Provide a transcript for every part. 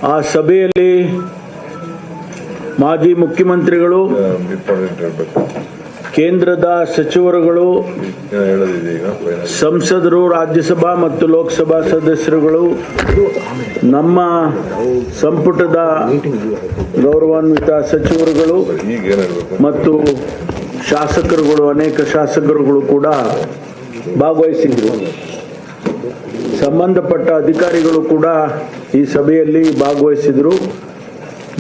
ಆ ಸಭೆಯಲ್ಲಿ ಮಾಜಿ ಮುಖ್ಯಮಂತ್ರಿಗಳು, ಕೇಂದ್ರದ ಸಚಿವರುಗಳು, ಸಂಸದರು, ರಾಜ್ಯಸಭಾ ಮತ್ತು ಲೋಕಸಭಾ ಸದಸ್ಯರುಗಳು, ನಮ್ಮ ಸಂಪುಟದ ಗೌರವಾನ್ವಿತ ಸಚಿವರುಗಳು ಮತ್ತು ಶಾಸಕರುಗಳು, ಅನೇಕ ಶಾಸಕರುಗಳು ಕೂಡ ಭಾಗವಹಿಸಿದ್ರು. ಸಂಬಂಧಪಟ್ಟ ಅಧಿಕಾರಿಗಳು ಕೂಡ ಈ ಸಭೆಯಲ್ಲಿ ಭಾಗವಹಿಸಿದ್ರು.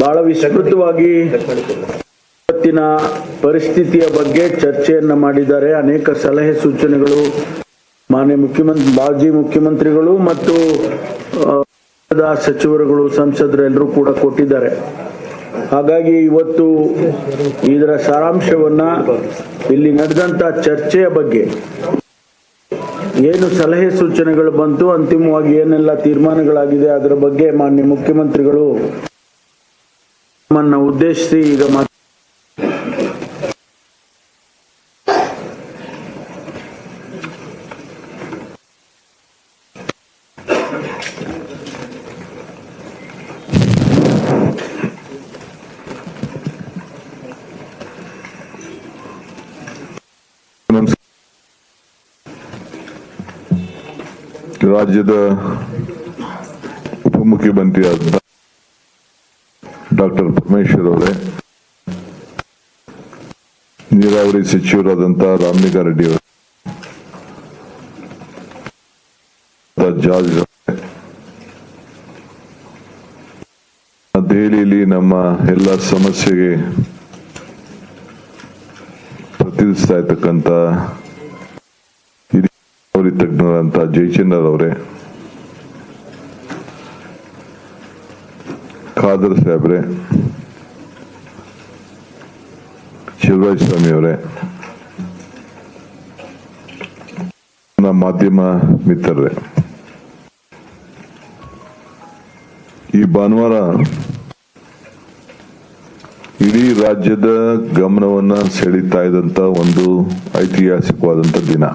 ಬಹಳ ವಿಸ್ತೃತವಾಗಿ ಇವತ್ತಿನ ಪರಿಸ್ಥಿತಿಯ ಬಗ್ಗೆ ಚರ್ಚೆಯನ್ನ ಮಾಡಿದ್ದಾರೆ. ಅನೇಕ ಸಲಹೆ ಸೂಚನೆಗಳು ಮಾಜಿ ಮುಖ್ಯಮಂತ್ರಿಗಳು ಮತ್ತು ಸಚಿವರುಗಳು, ಸಂಸದರು ಎಲ್ಲರೂ ಕೂಡ ಕೊಟ್ಟಿದ್ದಾರೆ. ಹಾಗಾಗಿ ಇವತ್ತು ಇದರ ಸಾರಾಂಶವನ್ನ, ಇಲ್ಲಿ ನಡೆದಂತ ಚರ್ಚೆಯ ಬಗ್ಗೆ ಏನು ಸಲಹೆ ಸೂಚನೆಗಳು ಬಂತು, ಅಂತಿಮವಾಗಿ ಏನೆಲ್ಲ ತೀರ್ಮಾನಗಳಾಗಿದೆ ಅದರ ಬಗ್ಗೆ ಮಾನ್ಯ ಮುಖ್ಯಮಂತ್ರಿಗಳು ನಮ್ಮನ್ನ ಉದ್ದೇಶಿಸಿ ಈಗ ರಾಜ್ಯದ ಉಪಮುಖ್ಯಮಂತ್ರಿಯಾದ ಡಾಕ್ಟರ್ ಪರಮೇಶ್ವರ್ ಅವರೇ, ನೀರಾವರಿ ಸಚಿವರಾದಂತಹ ರಾಮಲಿಂಗಾರೆಡ್ಡಿ ಅವರು, ಜಾರ್ಜ್ ದೆಹಲಿಯಲ್ಲಿ ನಮ್ಮ ಎಲ್ಲ ಸಮಸ್ಯೆಗೆ ಪ್ರತಿನಿಧಿಸ್ತಾ ಇರ್ತಕ್ಕಂಥ ತಜ್ಞರಂತ ಜಯಚಂದ್ರ ಅವರೇ, ಖಾದರ್ ಸಾಹೇಬ್ರೆ, ಶಿವರಾಜ್ ಸ್ವಾಮಿ ಅವರೇ, ನಮ್ಮ ಮಾಧ್ಯಮ ಮಿತ್ರರೇ, ಈ ಭಾನುವಾರ ಇಡೀ ರಾಜ್ಯದ ಗಮನವನ್ನ ಸೆಳೀತಾ ಇದ್ದಂತ ಒಂದು ಐತಿಹಾಸಿಕವಾದಂತ ದಿನ.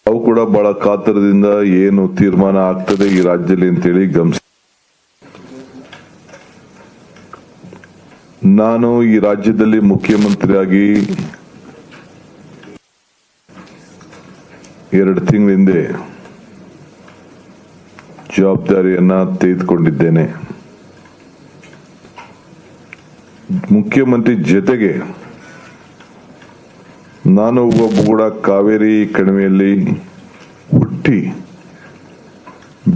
ಅವು ಕೂಡ ಬಹಳ ಕಾತರದಿಂದ ಏನು ತೀರ್ಮಾನ ಆಗ್ತದೆ ಈ ರಾಜ್ಯದಲ್ಲಿ ಅಂತೇಳಿ ಗಮನಿಸಿ, ನಾನು ಈ ರಾಜ್ಯದಲ್ಲಿ ಮುಖ್ಯಮಂತ್ರಿಯಾಗಿ 2 ತಿಂಗಳ ಹಿಂದೆ ಜವಾಬ್ದಾರಿಯನ್ನ ತೆಗೆದುಕೊಂಡಿದ್ದೇನೆ. ಮುಖ್ಯಮಂತ್ರಿ ಜೊತೆಗೆ ನಾನು ಒಬ್ಬ ಕೂಡ ಕಾವೇರಿ ಕಣಿವೆಯಲ್ಲಿ ಹುಟ್ಟಿ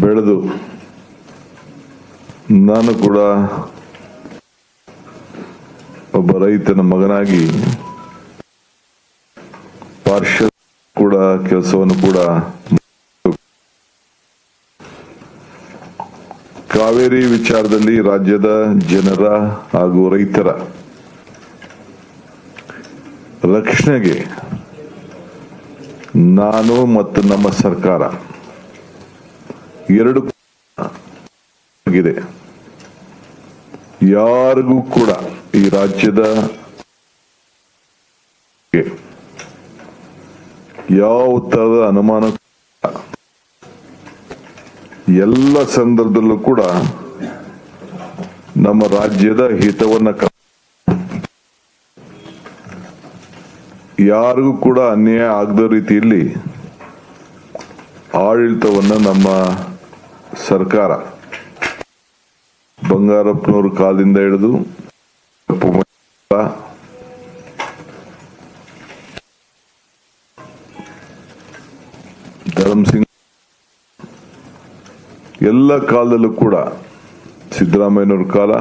ಬೆಳೆದು ನಾನು ಕೂಡ ಒಬ್ಬ ರೈತನ ಮಗನಾಗಿ ಪಾರ್ಷದ ಕೂಡ ಕೆಲಸವನ್ನು ಕೂಡ ಕಾವೇರಿ ವಿಚಾರದಲ್ಲಿ ರಾಜ್ಯದ ಜನರ ಹಾಗೂ ರೈತರ ರಕ್ಷಣೆಗೆ ನಾನು ಮತ್ತು ನಮ್ಮ ಸರ್ಕಾರ ಎರಡು ಆಗಿದೆ. ಯಾರಿಗೂ ಕೂಡ ಈ ರಾಜ್ಯದ ಯಾವ ತರದ ಅನುಮಾನ ಎಲ್ಲ ಸಂದರ್ಭದಲ್ಲೂ ಕೂಡ ನಮ್ಮ ರಾಜ್ಯದ ಹಿತವನ್ನ ಯಾರಿಗೂ ಕೂಡ ಅನ್ಯಾಯ ಆಗದ ರೀತಿಯಲ್ಲಿ ಆಡಳಿತವನ್ನ ನಮ್ಮ ಸರ್ಕಾರ ಬಂಗಾರಪ್ಪನವ್ರ ಕಾಲದಿಂದ ಹಿಡಿದು ಧರ್ಮಸಿಂಗ್ ಎಲ್ಲ ಕಾಲದಲ್ಲೂ ಕೂಡ, ಸಿದ್ದರಾಮಯ್ಯನವ್ರ ಕಾಲ,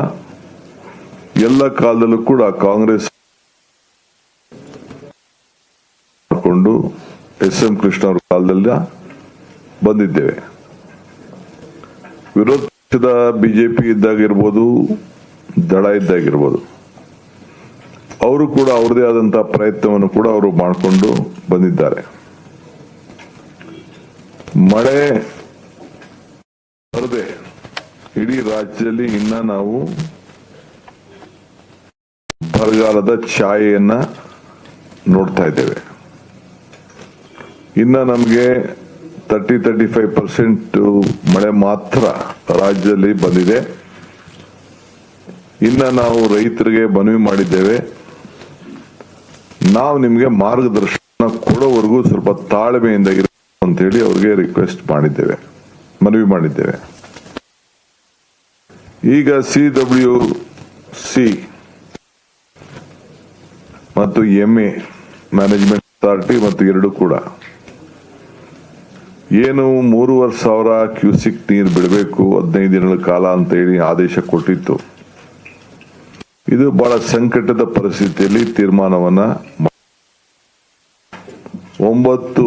ಎಲ್ಲ ಕಾಲದಲ್ಲೂ ಕೂಡ ಕಾಂಗ್ರೆಸ್ ಎಸ್.ಎಂ. ಕೃಷ್ಣ ಅವರ ಕಾಲದಲ್ಲಿ ಬಂದಿದ್ದೇವೆ. ವಿರೋಧ ಪಕ್ಷದ ಬಿಜೆಪಿ ಇದ್ದಾಗಿರ್ಬೋದು, ದಳ ಇದ್ದಾಗಿರ್ಬೋದು, ಅವರು ಕೂಡ ಅವ್ರದೇ ಆದಂತಹ ಪ್ರಯತ್ನವನ್ನು ಕೂಡ ಅವರು ಮಾಡಿಕೊಂಡು ಬಂದಿದ್ದಾರೆ. ಮಳೆ ಬರದೆ ಇಡೀ ರಾಜ್ಯದಲ್ಲಿ ಇನ್ನ ನಾವು ಬರಗಾಲದ ಛಾಯೆಯನ್ನ ನೋಡ್ತಾ ಇದ್ದೇವೆ. ಇನ್ನ ನಮಗೆ 30-35% ಮಳೆ ಮಾತ್ರ ರಾಜ್ಯದಲ್ಲಿ ಬಂದಿದೆ. ಇನ್ನ ನಾವು ರೈತರಿಗೆ ಮನವಿ ಮಾಡಿದ್ದೇವೆ, ನಾವು ನಿಮಗೆ ಮಾರ್ಗದರ್ಶನ ಕೊಡೋವರೆಗೂ ಸ್ವಲ್ಪ ತಾಳ್ಮೆಯಿಂದ ಇರಬೇಕು ಅಂತ ಹೇಳಿ ಅವ್ರಿಗೆ ರಿಕ್ವೆಸ್ಟ್ ಮಾಡಿದ್ದೇವೆ, ಮನವಿ ಮಾಡಿದ್ದೇವೆ. ಈಗ CWC ಮತ್ತು MA ಮ್ಯಾನೇಜ್ಮೆಂಟ್ ಅಥಾರಿಟಿ ಮತ್ತು ಎರಡು ಕೂಡ ಏನು 3,500 ಕ್ಯೂಸಿಕ್ ನೀರು ಬಿಡಬೇಕು 15 ದಿನಗಳ ಕಾಲ ಅಂತ ಹೇಳಿ ಆದೇಶ ಕೊಟ್ಟಿತ್ತು. ಇದು ಬಹಳ ಸಂಕಟದ ಪರಿಸ್ಥಿತಿಯಲ್ಲಿ ತೀರ್ಮಾನವನ್ನ 9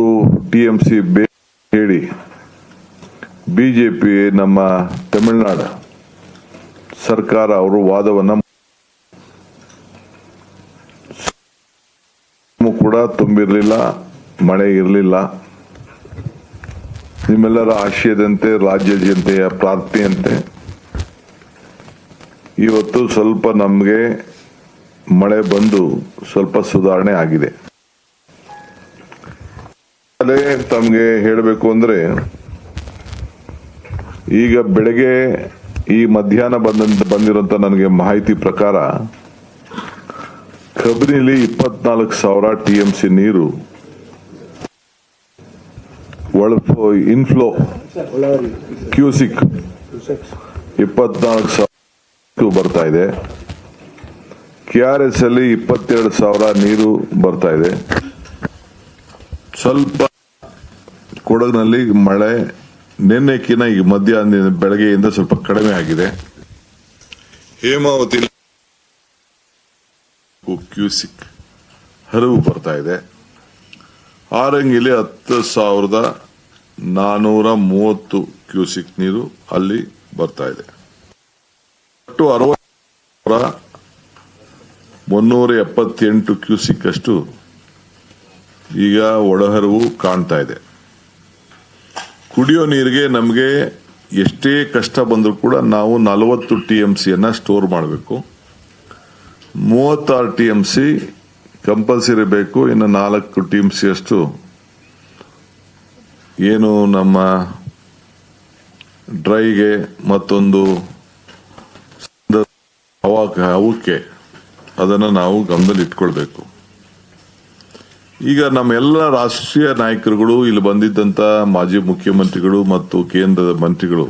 TMC ಹೇಳಿ ಬಿಜೆಪಿ ನಮ್ಮ ತಮಿಳುನಾಡು ಸರ್ಕಾರ ಅವರು ವಾದವನ್ನ ಕೂಡ ತುಂಬಿರಲಿಲ್ಲ, ಮಳೆ ಇರಲಿಲ್ಲ. ನಿಮ್ಮೆಲ್ಲರ ಆಶಯದಂತೆ ರಾಜ್ಯ ಜನತೆಯ ಪ್ರಾರ್ಥನೆಯಂತೆ ಇವತ್ತು ಸ್ವಲ್ಪ ನಮಗೆ ಮಳೆ ಬಂದು ಸ್ವಲ್ಪ ಸುಧಾರಣೆ ಆಗಿದೆ. ತಮಗೆ ಹೇಳಬೇಕು ಅಂದ್ರೆ ಈಗ ಬೆಳಗ್ಗೆ ಈ ಮಧ್ಯಾಹ್ನ ಬಂದಿರುವಂತ ನನಗೆ ಮಾಹಿತಿ ಪ್ರಕಾರ ಕಬಿನಿಲಿ 24,000 TMC ನೀರು ಇನ್ಫ್ಲೋ ಕ್ಯೂಸಿಕ್ 24,000 ಬರ್ತಾ ಇದೆ. KRS ಅಲ್ಲಿ 22,000 ನೀರು ಬರ್ತಾ ಇದೆ. ಸ್ವಲ್ಪ ಕೊಡಗಿನಲ್ಲಿ ಮಳೆ ನಿನ್ನೆಕಿನ ಈ ಮಧ್ಯಾಹ್ನ ಬೆಳಗ್ಗೆಯಿಂದ ಸ್ವಲ್ಪ ಕಡಿಮೆ ಆಗಿದೆ. ಹೇಮಾವತಿ ಕ್ಯೂಸಿಕ್ ಹರಿವು ಬರ್ತಾ ಇದೆ. ಆರಂಗಿಲಿ 10,430 ಕ್ಯೂಸಿಕ್ ನೀರು ಅಲ್ಲಿ ಬರ್ತಾ ಇದೆ. ಒಟ್ಟು 60,378 ಕ್ಯೂಸಿಕ್ ಅಷ್ಟು ಈಗ ಒಳಹರಿವು ಕಾಣ್ತಾ ಇದೆ. ಕುಡಿಯೋ ನೀರಿಗೆ ನಮಗೆ ಎಷ್ಟೇ ಕಷ್ಟ ಬಂದರೂ ಕೂಡ ನಾವು 40 TMC ಸ್ಟೋರ್ ಮಾಡಬೇಕು. 36 TMC ಕಂಪಲ್ಸರಿ ಬೇಕು. ಇನ್ನು 4 TMC ಅಷ್ಟು ಏನು ನಮ್ಮ ಡ್ರೈಗೆ ಮತ್ತೊಂದು ಅವಕ್ಕೆ ಅದನ್ನು ನಾವು ಗಮನದಲ್ಲಿ ಇಟ್ಕೊಳ್ಬೇಕು. ಈಗ ನಮ್ಮೆಲ್ಲ ರಾಷ್ಟ್ರೀಯ ನಾಯಕರುಗಳು ಇಲ್ಲಿ ಬಂದಿದ್ದಂತ ಮಾಜಿ ಮುಖ್ಯಮಂತ್ರಿಗಳು ಮತ್ತು ಕೇಂದ್ರದ ಮಂತ್ರಿಗಳು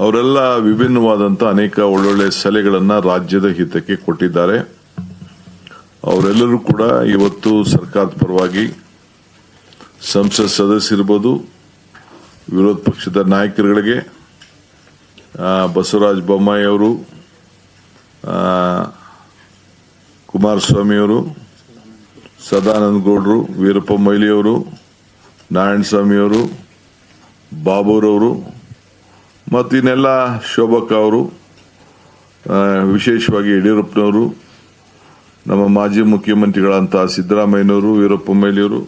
ಅವರೆಲ್ಲ ವಿಭಿನ್ನವಾದಂತ ಅನೇಕ ಒಳ್ಳೊಳ್ಳೆ ಸಲಹೆಗಳನ್ನ ರಾಜ್ಯದ ಹಿತಕ್ಕೆ ಕೊಟ್ಟಿದ್ದಾರೆ. ಅವರೆಲ್ಲರೂ ಕೂಡ ಇವತ್ತು ಸರ್ಕಾರದ ಪರವಾಗಿ ಸಂಸತ್ ಸದಸ್ಯರಿರ್ಬೋದು, ವಿರೋಧ ಪಕ್ಷದ ನಾಯಕರುಗಳಿಗೆ ಬಸವರಾಜ ಬೊಮ್ಮಾಯಿ ಅವರು, ಕುಮಾರಸ್ವಾಮಿ ಅವರು, ಸದಾನಂದ ಗೌಡರು, ವೀರಪ್ಪ ಮೊಯ್ಲಿ ಅವರು, ನಾರಾಯಣಸ್ವಾಮಿ ಅವರು, ಬಾಬುರವರು ಮತ್ತು ಇನ್ನೆಲ್ಲ ಶೋಭಕ್ಕ ಅವರು, ವಿಶೇಷವಾಗಿ ಯಡಿಯೂರಪ್ಪನವರು, ನಮ್ಮ ಮಾಜಿ ಮುಖ್ಯಮಂತ್ರಿಗಳಂತ ಸಿದ್ದರಾಮಯ್ಯನವರು, ವೀರಪ್ಪ ಮೊಯ್ಲಿಯವರು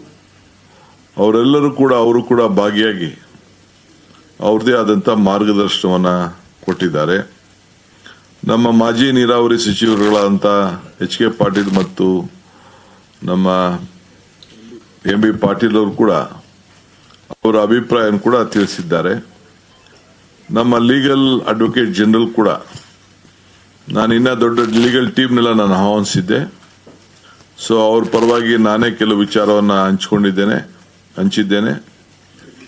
ಅವರೆಲ್ಲರೂ ಕೂಡ ಅವರು ಕೂಡ ಭಾಗಿಯಾಗಿ ಅವ್ರದೇ ಆದಂತ ಮಾರ್ಗದರ್ಶನವನ್ನ ಕೊಟ್ಟಿದ್ದಾರೆ. ನಮ್ಮ ಮಾಜಿ ನೀರಾವರಿ ಸಚಿವರುಗಳಂತ HK ಪಾಟೀಲ್ ಮತ್ತು ನಮ್ಮ MB ಪಾಟೀಲ್ ಅವರು ಕೂಡ ಅವರ ಅಭಿಪ್ರಾಯ ಕೂಡ ತಿಳಿಸಿದ್ದಾರೆ. ನಮ್ಮ ಲೀಗಲ್ ಅಡ್ವೊಕೇಟ್ ಜನರಲ್ ಕೂಡ ನಾನು ಇನ್ನ ದೊಡ್ಡ ಲೀಗಲ್ ಟೀಮ್ನೆಲ್ಲ ನಾನು ಆಹ್ವಾನಿಸಿದ್ದೆ. ಸೊ ಅವ್ರ ಪರವಾಗಿ ನಾನೇ ಕೆಲವು ವಿಚಾರವನ್ನ ಹಂಚಿದ್ದೇನೆ,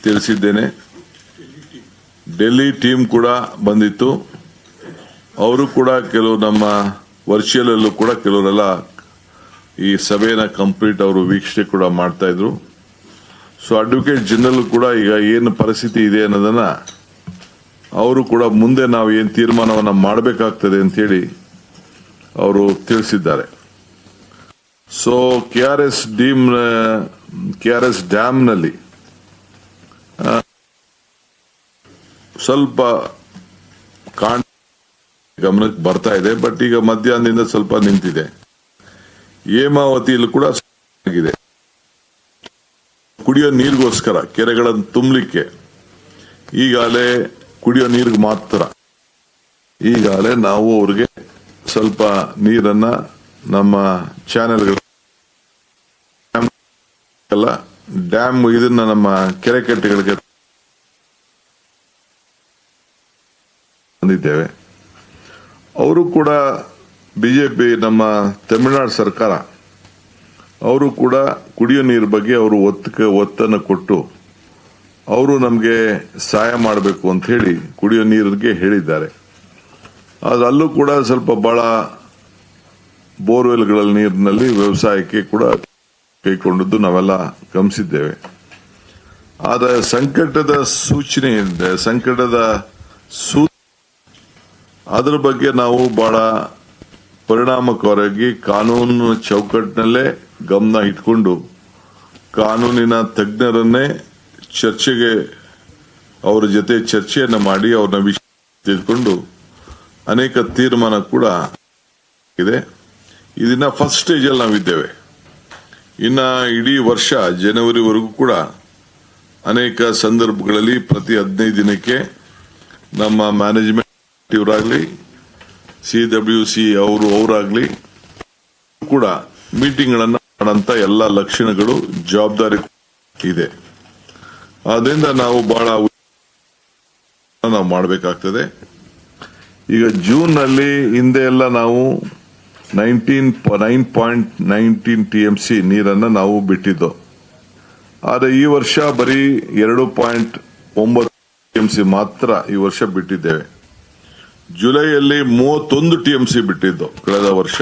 ತಿಳಿಸಿದ್ದೇನೆ. ಡೆಲ್ಲಿ ಟೀಮ್ ಕೂಡ ಬಂದಿತ್ತು. ಅವರು ಕೂಡ ಕೆಲವು ನಮ್ಮ ವರ್ಚುವಲ್ ಅಲ್ಲೂ ಕೂಡ ಕೆಲವರೆಲ್ಲ ಈ ಸಭೆನ ಕಂಪ್ಲೀಟ್ ಅವರು ವೀಕ್ಷಣೆ ಕೂಡ ಮಾಡ್ತಾ ಇದ್ರು. ಸೊ ಅಡ್ವೊಕೇಟ್ ಜನರಲ್ ಕೂಡ ಈಗ ಏನು ಪರಿಸ್ಥಿತಿ ಇದೆ ಅನ್ನೋದನ್ನ ಅವರು ಕೂಡ ಮುಂದೆ ನಾವು ಏನು ತೀರ್ಮಾನವನ್ನ ಮಾಡಬೇಕಾಗ್ತದೆ ಅಂತ ಹೇಳಿ ಅವರು ತಿಳಿಸಿದ್ದಾರೆ. ಸೊ KRS ಡ್ಯಾಮ್ನಲ್ಲಿ ಸ್ವಲ್ಪ ಗಮನಕ್ಕೆ ಬರ್ತಾ ಇದೆ, ಬಟ್ ಈಗ ಮಧ್ಯಾಹ್ನದಿಂದ ಸ್ವಲ್ಪ ನಿಂತಿದೆ. ಹೇಮಾವತಿಯಲ್ಲಿ ಕೂಡ ಆಗಿದೆ. ಕುಡಿಯೋ ನೀರಿಗೋಸ್ಕರ ಕೆರೆಗಳನ್ನು ತುಂಬಲಿಕ್ಕೆ ಈಗಾಗಲೇ ಕುಡಿಯೋ ನೀರಿಗೆ ಮಾತ್ರ ಈಗಾಗಲೇ ನಾವು ಅವ್ರಿಗೆ ಸ್ವಲ್ಪ ನೀರನ್ನ ನಮ್ಮ ಚಾನೆಲ್ಗಳೆಲ್ಲ ಡ್ಯಾಮ್ ಇದನ್ನ ನಮ್ಮ ಕೆರೆ ಕಟ್ಟೆಗಳಿಗೆ ಬಂದಿದ್ದೇವೆ. ಅವರು ಕೂಡ ಬಿಜೆಪಿ ನಮ್ಮ ತಮಿಳುನಾಡು ಸರ್ಕಾರ ಅವರು ಕೂಡ ಕುಡಿಯೋ ನೀರು ಬಗ್ಗೆ ಅವರು ಒತ್ತನ್ನು ಕೊಟ್ಟು ಅವರು ನಮಗೆ ಸಹಾಯ ಮಾಡಬೇಕು ಅಂತ ಹೇಳಿ ಕುಡಿಯೋ ನೀರಿಗೆ ಹೇಳಿದ್ದಾರೆ. ಆದ್ರೆ ಅಲ್ಲೂ ಕೂಡ ಸ್ವಲ್ಪ ಬಹಳ ಬೋರ್ವೆಲ್ಗಳ ನೀರಿನಲ್ಲಿ ವ್ಯವಸಾಯಕ್ಕೆ ಕೂಡ ಕೈಗೊಂಡದ್ದು ನಾವೆಲ್ಲ ಗಮನಿಸಿದ್ದೇವೆ. ಆದರೆ ಸಂಕಟದ ಸೂಚನೆ ಇದೆ, ಸಂಕಟದ ಅದರ ಬಗ್ಗೆ ನಾವು ಬಹಳ ಪರಿಣಾಮಕಾರಿಯಾಗಿ ಕಾನೂನು ಚೌಕಟ್ಟಿನಲ್ಲೇ ಗಮನ ಇಟ್ಕೊಂಡು ಕಾನೂನಿನ ತಜ್ಞರನ್ನೇ ಚರ್ಚೆಗೆ ಅವರ ಜೊತೆ ಚರ್ಚೆಯನ್ನ ಮಾಡಿ ಅವ್ರನ್ನ ವಿಷಯ ತಿಳ್ಕೊಂಡು ಅನೇಕ ತೀರ್ಮಾನ ಕೂಡ ಇದೆ. ಇದನ್ನ ಫಸ್ಟ್ ಸ್ಟೇಜ್ ಅಲ್ಲಿ ನಾವಿದ್ದೇವೆ. ಇನ್ನ ಇಡೀ ವರ್ಷ ಜನವರಿವರೆಗೂ ಕೂಡ ಅನೇಕ ಸಂದರ್ಭಗಳಲ್ಲಿ ಪ್ರತಿ 15 ದಿನಕ್ಕೆ ನಮ್ಮ ಮ್ಯಾನೇಜ್ಮೆಂಟ್ ಇವರಾಗ್ಲಿ CWC ಅವರಾಗ್ಲಿ ಕೂಡ ಮೀಟಿಂಗ್ ಗಳನ್ನ ಮಾಡಂತ ಎಲ್ಲ ಲಕ್ಷಣಗಳು ಜವಾಬ್ದಾರಿ ಇದೆ. ಆದ್ರಿಂದ ನಾವು ಬಹಳ ನಾವು ಮಾಡಬೇಕಾಗ್ತದೆ. ಈಗ ಜೂನ್ ನಲ್ಲಿ ಹಿಂದೆ ಎಲ್ಲ ನಾವು 9.19 TMC ನೀರನ್ನ ನಾವು ಬಿಟ್ಟಿದ್ದು. ಆದರೆ ಈ ವರ್ಷ ಬರೀ 2.9 TMC ಮಾತ್ರ ಈ ವರ್ಷ ಬಿಟ್ಟಿದ್ದೇವೆ. ಜುಲೈಯಲ್ಲಿ 31 TMC ಬಿಟ್ಟಿದ್ದು ಕಳೆದ ವರ್ಷ.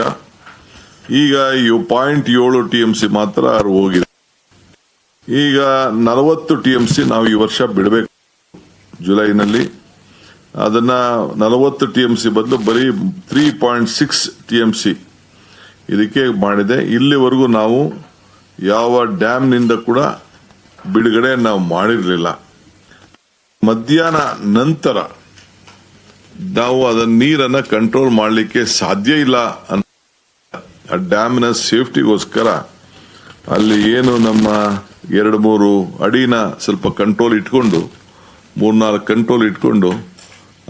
ಈಗ 0.7 TMC ಮಾತ್ರ ಹೋಗಿದೆ. ಈಗ 40 TMC ನಾವು ಈ ವರ್ಷ ಬಿಡಬೇಕು ಜುಲೈನಲ್ಲಿ. ಅದನ್ನ 40 TMC ಬದಲು ಬರೀ 3.6 TMC ಇದಕ್ಕೆ ಮಾಡಿದೆ. ಇಲ್ಲಿವರೆಗೂ ನಾವು ಯಾವ ಡ್ಯಾಮ್ನಿಂದ ಕೂಡ ಬಿಡುಗಡೆ ನಾವು ಮಾಡಿರಲಿಲ್ಲ. ಮಧ್ಯಾಹ್ನ ನಂತರ ನಾವು ಅದನ್ನ ನೀರನ್ನ ಕಂಟ್ರೋಲ್ ಮಾಡಲಿಕ್ಕೆ ಸಾಧ್ಯ ಇಲ್ಲ. ಡ್ಯಾಮ್ನ ಸೇಫ್ಟಿಗೋಸ್ಕರ ಅಲ್ಲಿ ಏನು ನಮ್ಮ 2-3 ಅಡಿನ ಸ್ವಲ್ಪ ಕಂಟ್ರೋಲ್ ಇಟ್ಕೊಂಡು 3-4 ಕಂಟ್ರೋಲ್ ಇಟ್ಕೊಂಡು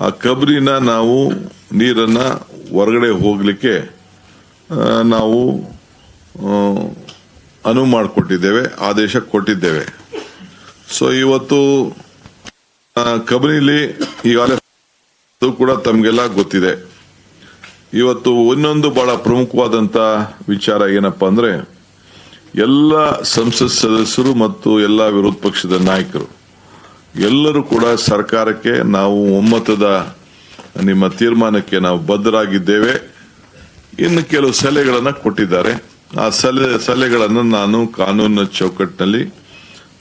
ಆ ಕಬ್ರಿನ ನಾವು ನೀರನ್ನ ಹೊರಗಡೆ ಹೋಗ್ಲಿಕ್ಕೆ ನಾವು ಅನುವು ಮಾಡಿಕೊಟ್ಟಿದ್ದೇವೆ, ಆದೇಶ ಕೊಟ್ಟಿದ್ದೇವೆ. ಸೊ ಇವತ್ತು ಕಬಿನಿಲಿ ಈಗಾಗಲೇ ಕೂಡ ತಮಗೆಲ್ಲ ಗೊತ್ತಿದೆ. ಇವತ್ತು ಇನ್ನೊಂದು ಬಹಳ ಪ್ರಮುಖವಾದಂತ ವಿಚಾರ ಏನಪ್ಪಾ ಅಂದ್ರೆ ಎಲ್ಲ ಸಂಸತ್ ಸದಸ್ಯರು ಮತ್ತು ಎಲ್ಲ ವಿರೋಧ ಪಕ್ಷದ ನಾಯಕರು ಎಲ್ಲರೂ ಕೂಡ ಸರ್ಕಾರಕ್ಕೆ ನಾವು ಒಮ್ಮತದ ನಿಮ್ಮ ತೀರ್ಮಾನಕ್ಕೆ ನಾವು ಬದ್ಧರಾಗಿದ್ದೇವೆ. ಇನ್ನು ಕೆಲವು ಸಲಹೆಗಳನ್ನು ಕೊಟ್ಟಿದ್ದಾರೆ. ಆ ಸಲಹೆಗಳನ್ನು ನಾನು ಕಾನೂನಿನ ಚೌಕಟ್ಟಿನಲ್ಲಿ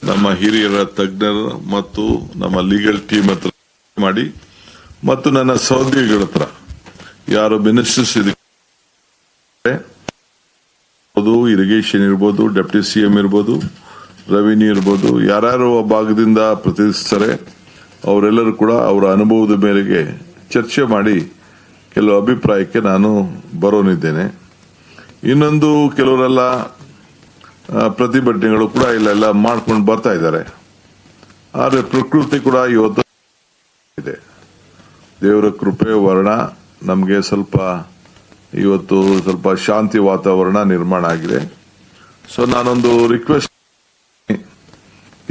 ನಮ್ಮ ಹಿರಿಯರ ತಜ್ಞರು ಮತ್ತು ನಮ್ಮ ಲೀಗಲ್ ಟೀಮ್ ಹತ್ರ ಮಾಡಿ ಮತ್ತು ನನ್ನ ಸಹೋದ್ಯೋಗಿಗಳ ಹತ್ರ ಯಾರು ಮಿನಿಸ್ಟರ್ಸ್ ಇರಿಗೇಷನ್ ಇರ್ಬೋದು, ಡೆಪ್ಟಿ CM ಇರ್ಬೋದು, ರೆವಿನ್ಯೂ ಇರ್ಬೋದು, ಯಾರ್ಯಾರು ಆ ಭಾಗದಿಂದ ಪ್ರತಿನಿಧಿಸ್ತಾರೆ ಅವರೆಲ್ಲರೂ ಕೂಡ ಅವರ ಅನುಭವದ ಮೇರೆಗೆ ಚರ್ಚೆ ಮಾಡಿ ಕೆಲವು ಅಭಿಪ್ರಾಯಕ್ಕೆ ನಾನು ಬರೋನಿದ್ದೇನೆ. ಇನ್ನೊಂದು ಕೆಲವರೆಲ್ಲ ಪ್ರತಿಭಟನೆಗಳು ಕೂಡ ಇಲ್ಲೆಲ್ಲ ಮಾಡ್ಕೊಂಡು ಬರ್ತಾ ಇದ್ದಾರೆ. ಆದರೆ ಪ್ರಕೃತಿ ಕೂಡ ಇವತ್ತು ಇದೆ. ದೇವರ ಕೃಪೆ ವರ್ಣ ನಮಗೆ ಇವತ್ತು ಸ್ವಲ್ಪ ಶಾಂತಿ ವಾತಾವರಣ ನಿರ್ಮಾಣ ಆಗಿದೆ. ಸೊ ನಾನೊಂದು ರಿಕ್ವೆಸ್ಟ್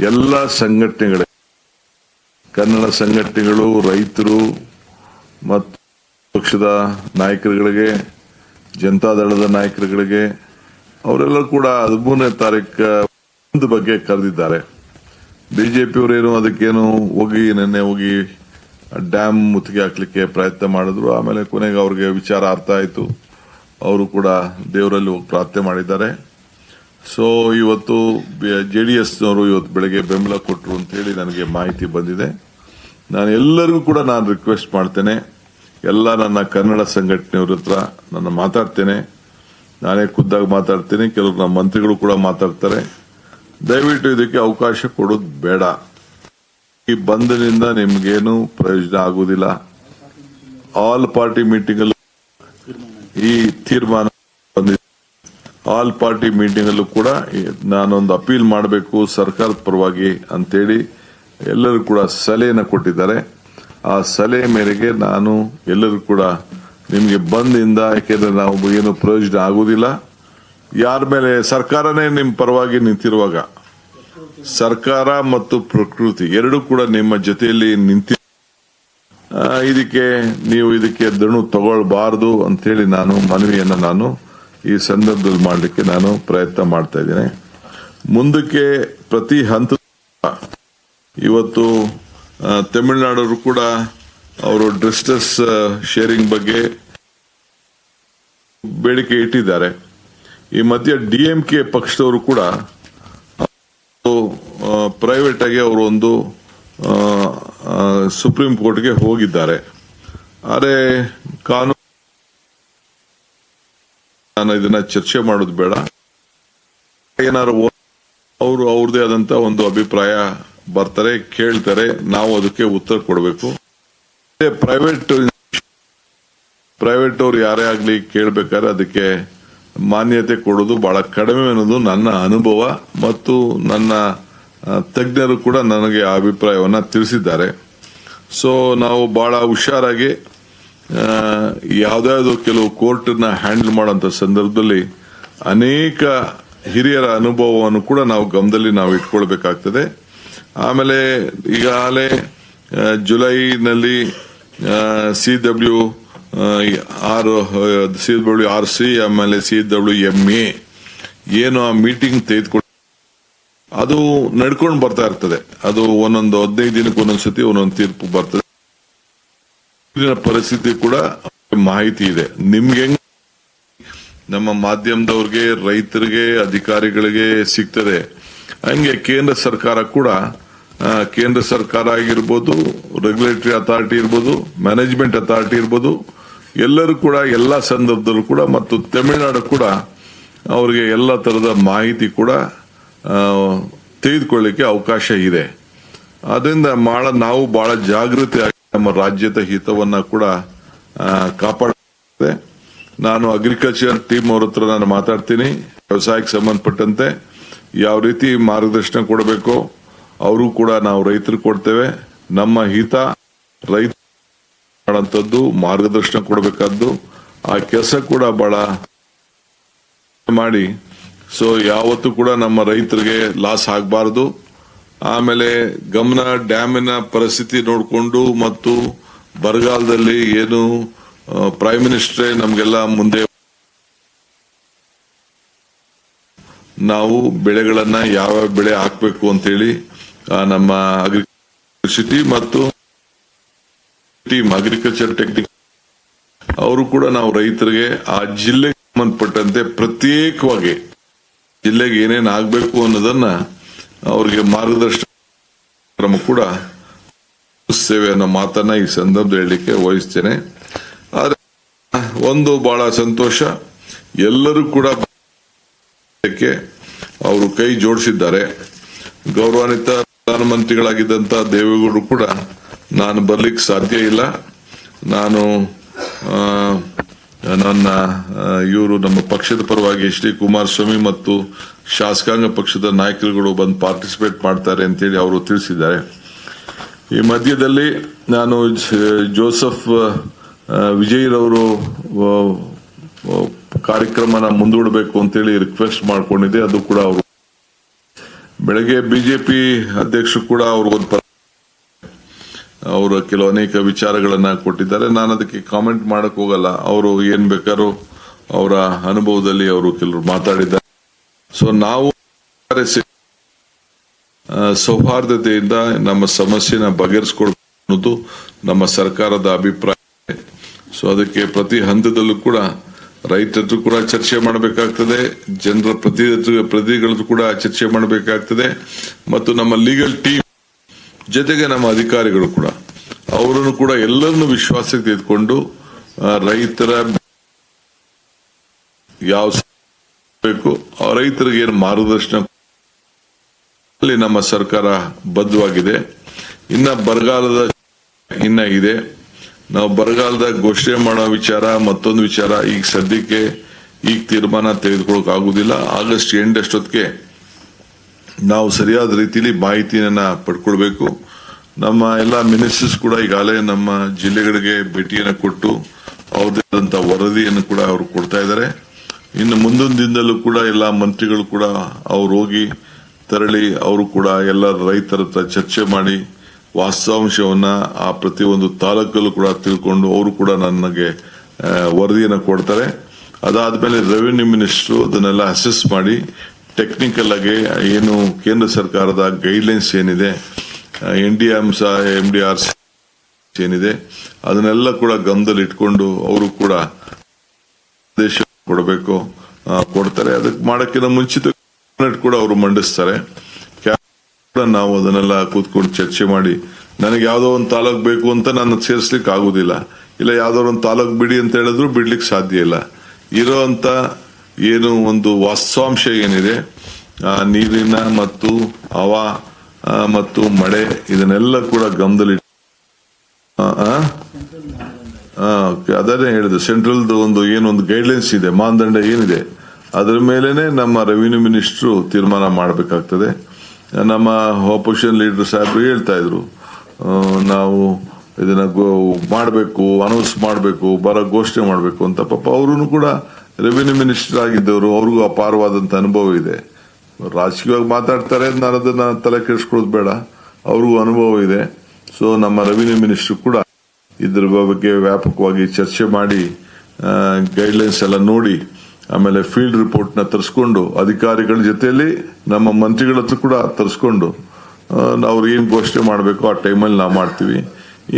ಎಲ್ಲ ಸಂಘಟನೆಗಳ ಕನ್ನಡ ಸಂಘಟನೆಗಳು, ರೈತರು ಮತ್ತು ಪಕ್ಷದ ನಾಯಕರುಗಳಿಗೆ, ಜನತಾದಳದ ನಾಯಕರುಗಳಿಗೆ ಅವರೆಲ್ಲರೂ ಕೂಡ 13ನೇ ತಾರೀಕು ಬಗ್ಗೆ ಕರೆದಿದ್ದಾರೆ. ಬಿಜೆಪಿಯವರೇನು ಅದಕ್ಕೇನು ನಿನ್ನೆ ಹೋಗಿ ಡ್ಯಾಮ್ ಮುತ್ತಿಗೆ ಹಾಕ್ಲಿಕ್ಕೆ ಪ್ರಯತ್ನ ಮಾಡಿದ್ರು. ಆಮೇಲೆ ಕೊನೆಗೆ ಅವ್ರಿಗೆ ವಿಚಾರ ಅರ್ಥ ಆಯ್ತು. ಅವರು ಕೂಡ ದೇವರಲ್ಲಿ ಹೋಗಿ ಪ್ರಾರ್ಥನೆ ಮಾಡಿದ್ದಾರೆ. ಸೊ ಇವತ್ತು JDSನವರು ಇವತ್ತು ಬೆಳಗ್ಗೆ ಬೆಂಬಲ ಕೊಟ್ಟರು ಅಂತ ಹೇಳಿ ನನಗೆ ಮಾಹಿತಿ ಬಂದಿದೆ. ನಾನು ಎಲ್ಲರಿಗೂ ಕೂಡ ರಿಕ್ವೆಸ್ಟ್ ಮಾಡ್ತೇನೆ, ಎಲ್ಲ ನನ್ನ ಕನ್ನಡ ಸಂಘಟನೆಯವ್ರ ಹತ್ರ ನಾನು ಮಾತಾಡ್ತೇನೆ, ನಾನೇ ಖುದ್ದಾಗಿ ಮಾತಾಡ್ತೇನೆ, ಕೆಲವರು ನಮ್ಮ ಮಂತ್ರಿಗಳು ಕೂಡ ಮಾತಾಡ್ತಾರೆ. ದಯವಿಟ್ಟು ಇದಕ್ಕೆ ಅವಕಾಶ ಕೊಡೋದು ಬೇಡ. ಈ ಬಂಧನಿಂದ ನಿಮ್ಗೇನು ಪ್ರಯೋಜನ ಆಗುವುದಿಲ್ಲ. ಆಲ್ ಪಾರ್ಟಿ ಮೀಟಿಂಗ್ ಅಲ್ಲೂ ಈ ತೀರ್ಮಾನ ಬಂದಿದೆ. ಆಲ್ ಪಾರ್ಟಿ ಮೀಟಿಂಗ್ ಅಲ್ಲೂ ಕೂಡ ನಾನೊಂದು ಅಪೀಲ್ ಮಾಡಬೇಕು ಸರ್ಕಾರದ ಪರವಾಗಿ ಅಂತೇಳಿ ಎಲ್ಲರೂ ಕೂಡ ಸಲಹೆಯನ್ನು ಕೊಟ್ಟಿದ್ದಾರೆ. ಆ ಸಲಹೆ ಮೇರೆಗೆ ನಾನು ಎಲ್ಲರೂ ಕೂಡ ನಿಮಗೆ ಬಂದಿಂದ, ಯಾಕೆಂದ್ರೆ ನಾವು ಏನು ಪ್ರಯೋಜನ ಆಗುವುದಿಲ್ಲ. ಯಾರ ಮೇಲೆ ಸರ್ಕಾರನೇ ನಿಮ್ಮ ಪರವಾಗಿ ನಿಂತಿರುವಾಗ ಸರ್ಕಾರ ಮತ್ತು ಪ್ರಕೃತಿ ಎರಡೂ ಕೂಡ ನಿಮ್ಮ ಜೊತೆಯಲ್ಲಿ ನಿಂತಿ ಇದಕ್ಕೆ ದಣು ತಗೊಳ್ಬಾರದು ಅಂತೇಳಿ ನಾನು ಮನವಿಯನ್ನ ನಾನು ಈ ಸಂದರ್ಭದಲ್ಲಿ ಮಾಡಲಿಕ್ಕೆ ನಾನು ಪ್ರಯತ್ನ ಮಾಡ್ತಾ ಇದ್ದೇನೆ. ಮುಂದಕ್ಕೆ ಪ್ರತಿ ಹಂತ ಇವತ್ತು ತಮಿಳುನಾಡವರು ಕೂಡ ಅವರು ಡಿಸ್ಟ್ರೆಸ್ ಶೇರಿಂಗ್ ಬಗ್ಗೆ ಬೇಡಿಕೆ ಇಟ್ಟಿದ್ದಾರೆ. ಈ ಮಧ್ಯೆ ಡಿಎಂಕೆ ಪಕ್ಷದವರು ಕೂಡ ಪ್ರೈವೇಟ್ ಆಗಿ ಅವರು ಒಂದು ಸುಪ್ರೀಂ ಕೋರ್ಟ್ಗೆ ಹೋಗಿದ್ದಾರೆ. ಆದರೆ ಕಾನೂನು ನಾನು ಇದನ್ನ ಚರ್ಚೆ ಮಾಡೋದು ಬೇಡ. ಏನಾದ್ರು ಅವರು ಅವ್ರದೇ ಆದಂತ ಒಂದು ಅಭಿಪ್ರಾಯ ಬರ್ತಾರೆ, ಕೇಳ್ತಾರೆ, ನಾವು ಅದಕ್ಕೆ ಉತ್ತರ ಕೊಡಬೇಕು. ಪ್ರೈವೇಟ್ ಅವ್ರು ಯಾರೇ ಆಗ್ಲಿ ಕೇಳ್ಬೇಕಾದ್ರೆ ಅದಕ್ಕೆ ಮಾನ್ಯತೆ ಕೊಡೋದು ಬಹಳ ಕಡಿಮೆ ಅನ್ನೋದು ನನ್ನ ಅನುಭವ ಮತ್ತು ನನ್ನ ತಜ್ಞರು ಕೂಡ ನನಗೆ ಆ ಅಭಿಪ್ರಾಯವನ್ನ ತಿಳಿಸಿದ್ದಾರೆ. ಸೊ ನಾವು ಬಹಳ ಹುಷಾರಾಗಿ ಯಾವ್ದಾದ್ರು ಕೆಲವು ಕೋರ್ಟ್ನ ಹ್ಯಾಂಡಲ್ ಮಾಡೋಂಥ ಸಂದರ್ಭದಲ್ಲಿ ಅನೇಕ ಹಿರಿಯರ ಅನುಭವವನ್ನು ಕೂಡ ನಾವು ಗಮನದಲ್ಲಿ ನಾವು ಇಟ್ಕೊಳ್ಬೇಕಾಗ್ತದೆ. ಆಮೇಲೆ ಈಗಾಗಲೇ ಜುಲೈನಲ್ಲಿ CWRC ಆಮೇಲೆ CWMA ಏನು ಆ ಮೀಟಿಂಗ್ ತೆಗೆದುಕೊಂಡು ಅದು ನಡ್ಕೊಂಡು ಬರ್ತಾ ಇರ್ತದೆ. ಅದು ಒಂದೊಂದು 15 ದಿನಕ್ಕೆ ಒಂದೊಂದ್ಸತಿ ಒಂದೊಂದು ತೀರ್ಪು ಬರ್ತದೆ. ಪರಿಸ್ಥಿತಿ ಕೂಡ ಮಾಹಿತಿ ಇದೆ. ನಿಮ್ಗೆ ನಮ್ಮ ಮಾಧ್ಯಮದವ್ರಿಗೆ, ರೈತರಿಗೆ, ಅಧಿಕಾರಿಗಳಿಗೆ ಸಿಗ್ತದೆ. ಹಂಗೆ ಕೇಂದ್ರ ಸರ್ಕಾರ ಕೂಡ, ಕೇಂದ್ರ ಸರ್ಕಾರ ಆಗಿರ್ಬೋದು, ರೆಗ್ಯುಲೇಟರಿ ಅಥಾರಿಟಿ ಇರ್ಬೋದು, ಮ್ಯಾನೇಜ್ಮೆಂಟ್ ಅಥಾರಿಟಿ ಇರ್ಬೋದು, ಎಲ್ಲರೂ ಕೂಡ ಎಲ್ಲ ಸಂದರ್ಭದಲ್ಲೂ ಕೂಡ ಮತ್ತು ತಮಿಳುನಾಡು ಕೂಡ ಅವರಿಗೆ ಎಲ್ಲ ತರದ ಮಾಹಿತಿ ಕೂಡ ತೆಗೆದುಕೊಳ್ಳಿಕ್ಕೆ ಅವಕಾಶ ಇದೆ. ಅದರಿಂದ ನಾವು ಬಹಳ ಜಾಗೃತಿಯಾಗಿ ನಮ್ಮ ರಾಜ್ಯದ ಹಿತವನ್ನ ಕೂಡ ಕಾಪಾಡುತ್ತೆ. ನಾನು ಅಗ್ರಿಕಲ್ಚರ್ ಟೀಮ್ ಅವ್ರ ಹತ್ರ ನಾನು ಮಾತಾಡ್ತೀನಿ. ವ್ಯವಸಾಯಕ್ಕೆ ಸಂಬಂಧಪಟ್ಟಂತೆ ಯಾವ ರೀತಿ ಮಾರ್ಗದರ್ಶನ ಕೊಡಬೇಕು ಅವರು ಕೂಡ ನಾವು ರೈತರಿಗೆ ಕೊಡ್ತೇವೆ. ನಮ್ಮ ಹಿತ ರೈತ ಮಾಡಂತದ್ದು ಮಾರ್ಗದರ್ಶನ ಕೊಡಬೇಕಾದ್ದು ಆ ಕೆಲಸ ಕೂಡ ಬಹಳ ಮಾಡಿ. ಸೊ ಯಾವತ್ತೂ ಕೂಡ ನಮ್ಮ ರೈತರಿಗೆ ಲಾಸ್ ಆಗಬಾರದು. ಆಮೇಲೆ ಗಮನ ಡ್ಯಾಮಿನ ಪರಿಸ್ಥಿತಿ ನೋಡಿಕೊಂಡು ಮತ್ತು ಬರಗಾಲದಲ್ಲಿ ಏನು ಪ್ರೈಮ್ ಮಿನಿಸ್ಟ್ರೇ ನಮ್ಗೆಲ್ಲ ಮುಂದೆ ನಾವು ಬೆಳೆಗಳನ್ನ ಯಾವ ಬೆಳೆ ಹಾಕಬೇಕು ಅಂತೇಳಿ ನಮ್ಮ ಅಗ್ರಿಕಲ್ಚರ್ ಮತ್ತು ಟೀಮ್ ಅಗ್ರಿಕಲ್ಚರ್ ಟೆಕ್ನಿಕ್ ಅವರು ಕೂಡ ನಾವು ರೈತರಿಗೆ ಆ ಜಿಲ್ಲೆಗೆ ಸಂಬಂಧಪಟ್ಟಂತೆ ಪ್ರತ್ಯೇಕವಾಗಿ ಜಿಲ್ಲೆಗೆ ಏನೇನು ಆಗಬೇಕು ಅನ್ನೋದನ್ನ ಅವರಿಗೆ ಮಾರ್ಗದರ್ಶನ ಕ್ರಮ ಕೂಡ ಸೇವೆ ಅನ್ನೋ ಮಾತನ್ನ ಈ ಸಂದರ್ಭದಲ್ಲಿ ಹೇಳಲಿಕ್ಕೆ ವಹಿಸ್ತೇನೆ. ಆದ್ರೆ ಒಂದು ಬಹಳ ಸಂತೋಷ, ಎಲ್ಲರೂ ಕೂಡ ಅವರು ಕೈ ಜೋಡಿಸಿದ್ದಾರೆ. ಗೌರವಾನ್ವಿತ ಪ್ರಧಾನಮಂತ್ರಿಗಳಾಗಿದ್ದಂತ ದೇವೇಗೌಡರು ಕೂಡ ನಾನು ಬರ್ಲಿಕ್ಕೆ ಸಾಧ್ಯ ಇಲ್ಲ, ನಾನು ಇವರು ನಮ್ಮ ಪಕ್ಷದ ಪರವಾಗಿ ಎಚ್ ಡಿ ಕುಮಾರಸ್ವಾಮಿ ಮತ್ತು ಶಾಸಕಾಂಗ ಪಕ್ಷದ ನಾಯಕರುಗಳು ಬಂದು ಪಾರ್ಟಿಸಿಪೇಟ್ ಮಾಡ್ತಾರೆ ಅಂತೇಳಿ ಅವರು ತಿಳಿಸಿದ್ದಾರೆ. ಈ ಮಧ್ಯದಲ್ಲಿ ನಾನು ಜೋಸೆಫ್ ವಿಜಯ್ರವರು ಕಾರ್ಯಕ್ರಮನ ಮುಂದೂಡಬೇಕು ಅಂತೇಳಿ ರಿಕ್ವೆಸ್ಟ್ ಮಾಡ್ಕೊಂಡಿದ್ದೆ. ಅದು ಕೂಡ ಅವರು ಬೆಳಗ್ಗೆ ಬಿಜೆಪಿ ಅಧ್ಯಕ್ಷರು ಕೂಡ ಅವರು ಕೆಲವು ಅನೇಕ ವಿಚಾರಗಳನ್ನ ಕೊಟ್ಟಿದ್ದಾರೆ. ನಾನು ಅದಕ್ಕೆ ಕಾಮೆಂಟ್ ಮಾಡಕ್ ಹೋಗಲ್ಲ. ಅವರು ಏನ್ ಬೇಕಾದ್ರೂ ಅವರ ಅನುಭವದಲ್ಲಿ ಅವರು ಕೆಲವರು ಮಾತಾಡಿದ್ದಾರೆ. ಸೊ ನಾವು ಸೌಹಾರ್ದತೆಯಿಂದ ನಮ್ಮ ಸಮಸ್ಯೆನ ಬಗೆಹರಿಸಿಕೊಳ್ಬೇಕು ಅನ್ನೋದು ನಮ್ಮ ಸರ್ಕಾರದ ಅಭಿಪ್ರಾಯ. ಸೊ ಅದಕ್ಕೆ ಪ್ರತಿ ಹಂತದಲ್ಲೂ ಕೂಡ ರೈತರು ಕೂಡ ಚರ್ಚೆ ಮಾಡಬೇಕಾಗ್ತದೆ, ಜನರ ಪ್ರತಿನಿಧಿಗಳು ಕೂಡ ಚರ್ಚೆ ಮಾಡಬೇಕಾಗ್ತದೆ ಮತ್ತು ನಮ್ಮ ಲೀಗಲ್ ಟೀಮ್ ಜೊತೆಗೆ ನಮ್ಮ ಅಧಿಕಾರಿಗಳು ಕೂಡ ಅವರನ್ನು ಕೂಡ ಎಲ್ಲರನ್ನು ವಿಶ್ವಾಸಕ್ಕೆ ತೆಗೆದುಕೊಂಡು ರೈತರ ಯಾವ ಬೇಕು ರೈತರಿಗೆ ಏನು ಮಾರ್ಗದರ್ಶನ ಅಲ್ಲಿ ನಮ್ಮ ಸರ್ಕಾರ ಬದ್ಧವಾಗಿದೆ. ಇನ್ನ ಬರಗಾಲದ ಇದೆ. ನಾವು ಬರಗಾಲದ ಘೋಷಣೆ ಮಾಡೋ ವಿಚಾರ ಮತ್ತೊಂದು ವಿಚಾರ ಈಗ ಸದ್ಯಕ್ಕೆ ತೀರ್ಮಾನ ತೆಗೆದುಕೊಳ್ಳಕ್ ಆಗುದಿಲ್ಲ. ಆಗಸ್ಟ್ ಎಂಡ್ ಅಷ್ಟೊತ್ತಿಗೆ ನಾವು ಸರಿಯಾದ ರೀತಿಯಲ್ಲಿ ಮಾಹಿತಿಯನ್ನ ಪಡ್ಕೊಳ್ಬೇಕು. ನಮ್ಮ ಎಲ್ಲ ಮಿನಿಸ್ಟರ್ಸ್ ಕೂಡ ಈಗಾಗಲೇ ನಮ್ಮ ಜಿಲ್ಲೆಗಳಿಗೆ ಭೇಟಿಯನ್ನು ಕೊಟ್ಟು ಅವ್ರದೇ ಆದಂತ ವರದಿಯನ್ನು ಕೂಡ ಅವರು ಕೊಡ್ತಾ ಇದ್ದಾರೆ. ಇನ್ನು ಮುಂದೊಂದು ದಿನದಲ್ಲೂ ಕೂಡ ಎಲ್ಲ ಮಂತ್ರಿಗಳು ಕೂಡ ಅವ್ರು ಹೋಗಿ ತೆರಳಿ ಅವರು ಕೂಡ ಎಲ್ಲ ರೈತರ ಹತ್ರ ಚರ್ಚೆ ಮಾಡಿ ವಾಸ್ತವಾಂಶವನ್ನ ಆ ಪ್ರತಿಯೊಂದು ತಾಲೂಕಲ್ಲೂ ಕೂಡ ತಿಳ್ಕೊಂಡು ಅವರು ಕೂಡ ನನಗೆ ವರದಿಯನ್ನು ಕೊಡ್ತಾರೆ. ಅದಾದ್ಮೇಲೆ ರೆವಿನ್ಯೂ ಮಿನಿಸ್ಟ್ರು ಅದನ್ನೆಲ್ಲ ಅಸೆಸ್ ಮಾಡಿ ಟೆಕ್ನಿಕಲ್ ಆಗಿ ಏನು ಕೇಂದ್ರ ಸರ್ಕಾರದ ಗೈಡ್ಲೈನ್ಸ್ ಏನಿದೆ, MDR ಏನಿದೆ ಅದನ್ನೆಲ್ಲ ಕೂಡ ಗಮನದಲ್ಲಿ ಇಟ್ಕೊಂಡು ಅವರು ಕೂಡ ಆದೇಶ ಕೊಡ್ತಾರೆ. ಅದಕ್ಕೆ ಮಾಡಕ್ಕಿಂತ ಮುಂಚಿತ ಕೂಡ ಅವರು ಮಂಡಿಸ್ತಾರೆ. ನಾವು ಅದನ್ನೆಲ್ಲ ಕೂತ್ಕೊಂಡು ಚರ್ಚೆ ಮಾಡಿ ನನಗೆ ಯಾವ್ದೋ ಒಂದು ತಾಲೂಕ್ ಬೇಕು ಅಂತ ನಾನು ಸೇರಿಸ್ಲಿಕ್ಕೆ ಆಗುದಿಲ್ಲ, ಇಲ್ಲ ಯಾವ್ದೋ ಒಂದು ತಾಲೂಕ್ ಬಿಡಿ ಅಂತ ಹೇಳಿದ್ರು ಬಿಡ್ಲಿಕ್ಕೆ ಸಾಧ್ಯ ಇಲ್ಲ. ಇರೋಂತ ಏನು ಒಂದು ವಾಸ್ತವಾಂಶ ಏನಿದೆ, ನೀರಿನ ಮತ್ತು ಹವಾ ಮತ್ತು ಮಳೆ ಇದನ್ನೆಲ್ಲ ಕೂಡ ಗಮನದಲ್ಲಿ ಅದನ್ನೇ ಹೇಳಿದೆ. ಸೆಂಟ್ರಲ್ದು ಒಂದು ಗೈಡ್ಲೈನ್ಸ್ ಇದೆ, ಮಾನದಂಡ ಏನಿದೆ ಅದರ ಮೇಲೆನೆ ನಮ್ಮ ರೆವಿನ್ಯೂ ಮಿನಿಸ್ಟ್ರು ತೀರ್ಮಾನ ಮಾಡಬೇಕಾಗ್ತದೆ. ನಮ್ಮ ಆಪೋಸಿಷನ್ ಲೀಡರ್ ಸಾಹೇಬರು ಹೇಳ್ತಾ ಇದ್ರು, ನಾವು ಇದನ್ನ ಮಾಡಬೇಕು, ಅನೌನ್ಸ್ ಮಾಡಬೇಕು, ಘೋಷಣೆ ಮಾಡಬೇಕು ಅಂತ. ಪಾಪ ಅವರು ಕೂಡ ರೆವಿನ್ಯೂ ಮಿನಿಸ್ಟರ್ ಆಗಿದ್ದವರು, ಅವ್ರಿಗೂ ಅಪಾರವಾದಂತ ಅನುಭವ ಇದೆ. ರಾಜಕೀಯವಾಗಿ ಮಾತಾಡ್ತಾರೆ, ನಾನು ಅದನ್ನ ತಲೆ ಕೆಡಿಸ್ಕೊಳ್ಳೋದು ಬೇಡ, ಅವ್ರಿಗೂ ಅನುಭವ ಇದೆ. ಸೊ ನಮ್ಮ ರೆವಿನ್ಯೂ ಮಿನಿಸ್ಟರ್ ಕೂಡ ಇದ್ರ ಬಗ್ಗೆ ವ್ಯಾಪಕವಾಗಿ ಚರ್ಚೆ ಮಾಡಿ ಗೈಡ್ಲೈನ್ಸ್ ಎಲ್ಲ ನೋಡಿ ಆಮೇಲೆ ಫೀಲ್ಡ್ ರಿಪೋರ್ಟ್ ನ ತರಿಸ್ಕೊಂಡು ಅಧಿಕಾರಿಗಳ ಜೊತೆಯಲ್ಲಿ ನಮ್ಮ ಮಂತ್ರಿಗಳ ಹತ್ರ ಕೂಡ ತರಿಸ್ಕೊಂಡು ಅವ್ರು ಏನ್ ಘೋಷಣೆ ಮಾಡಬೇಕು ಆ ಟೈಮಲ್ಲಿ ನಾವು ಮಾಡ್ತೀವಿ.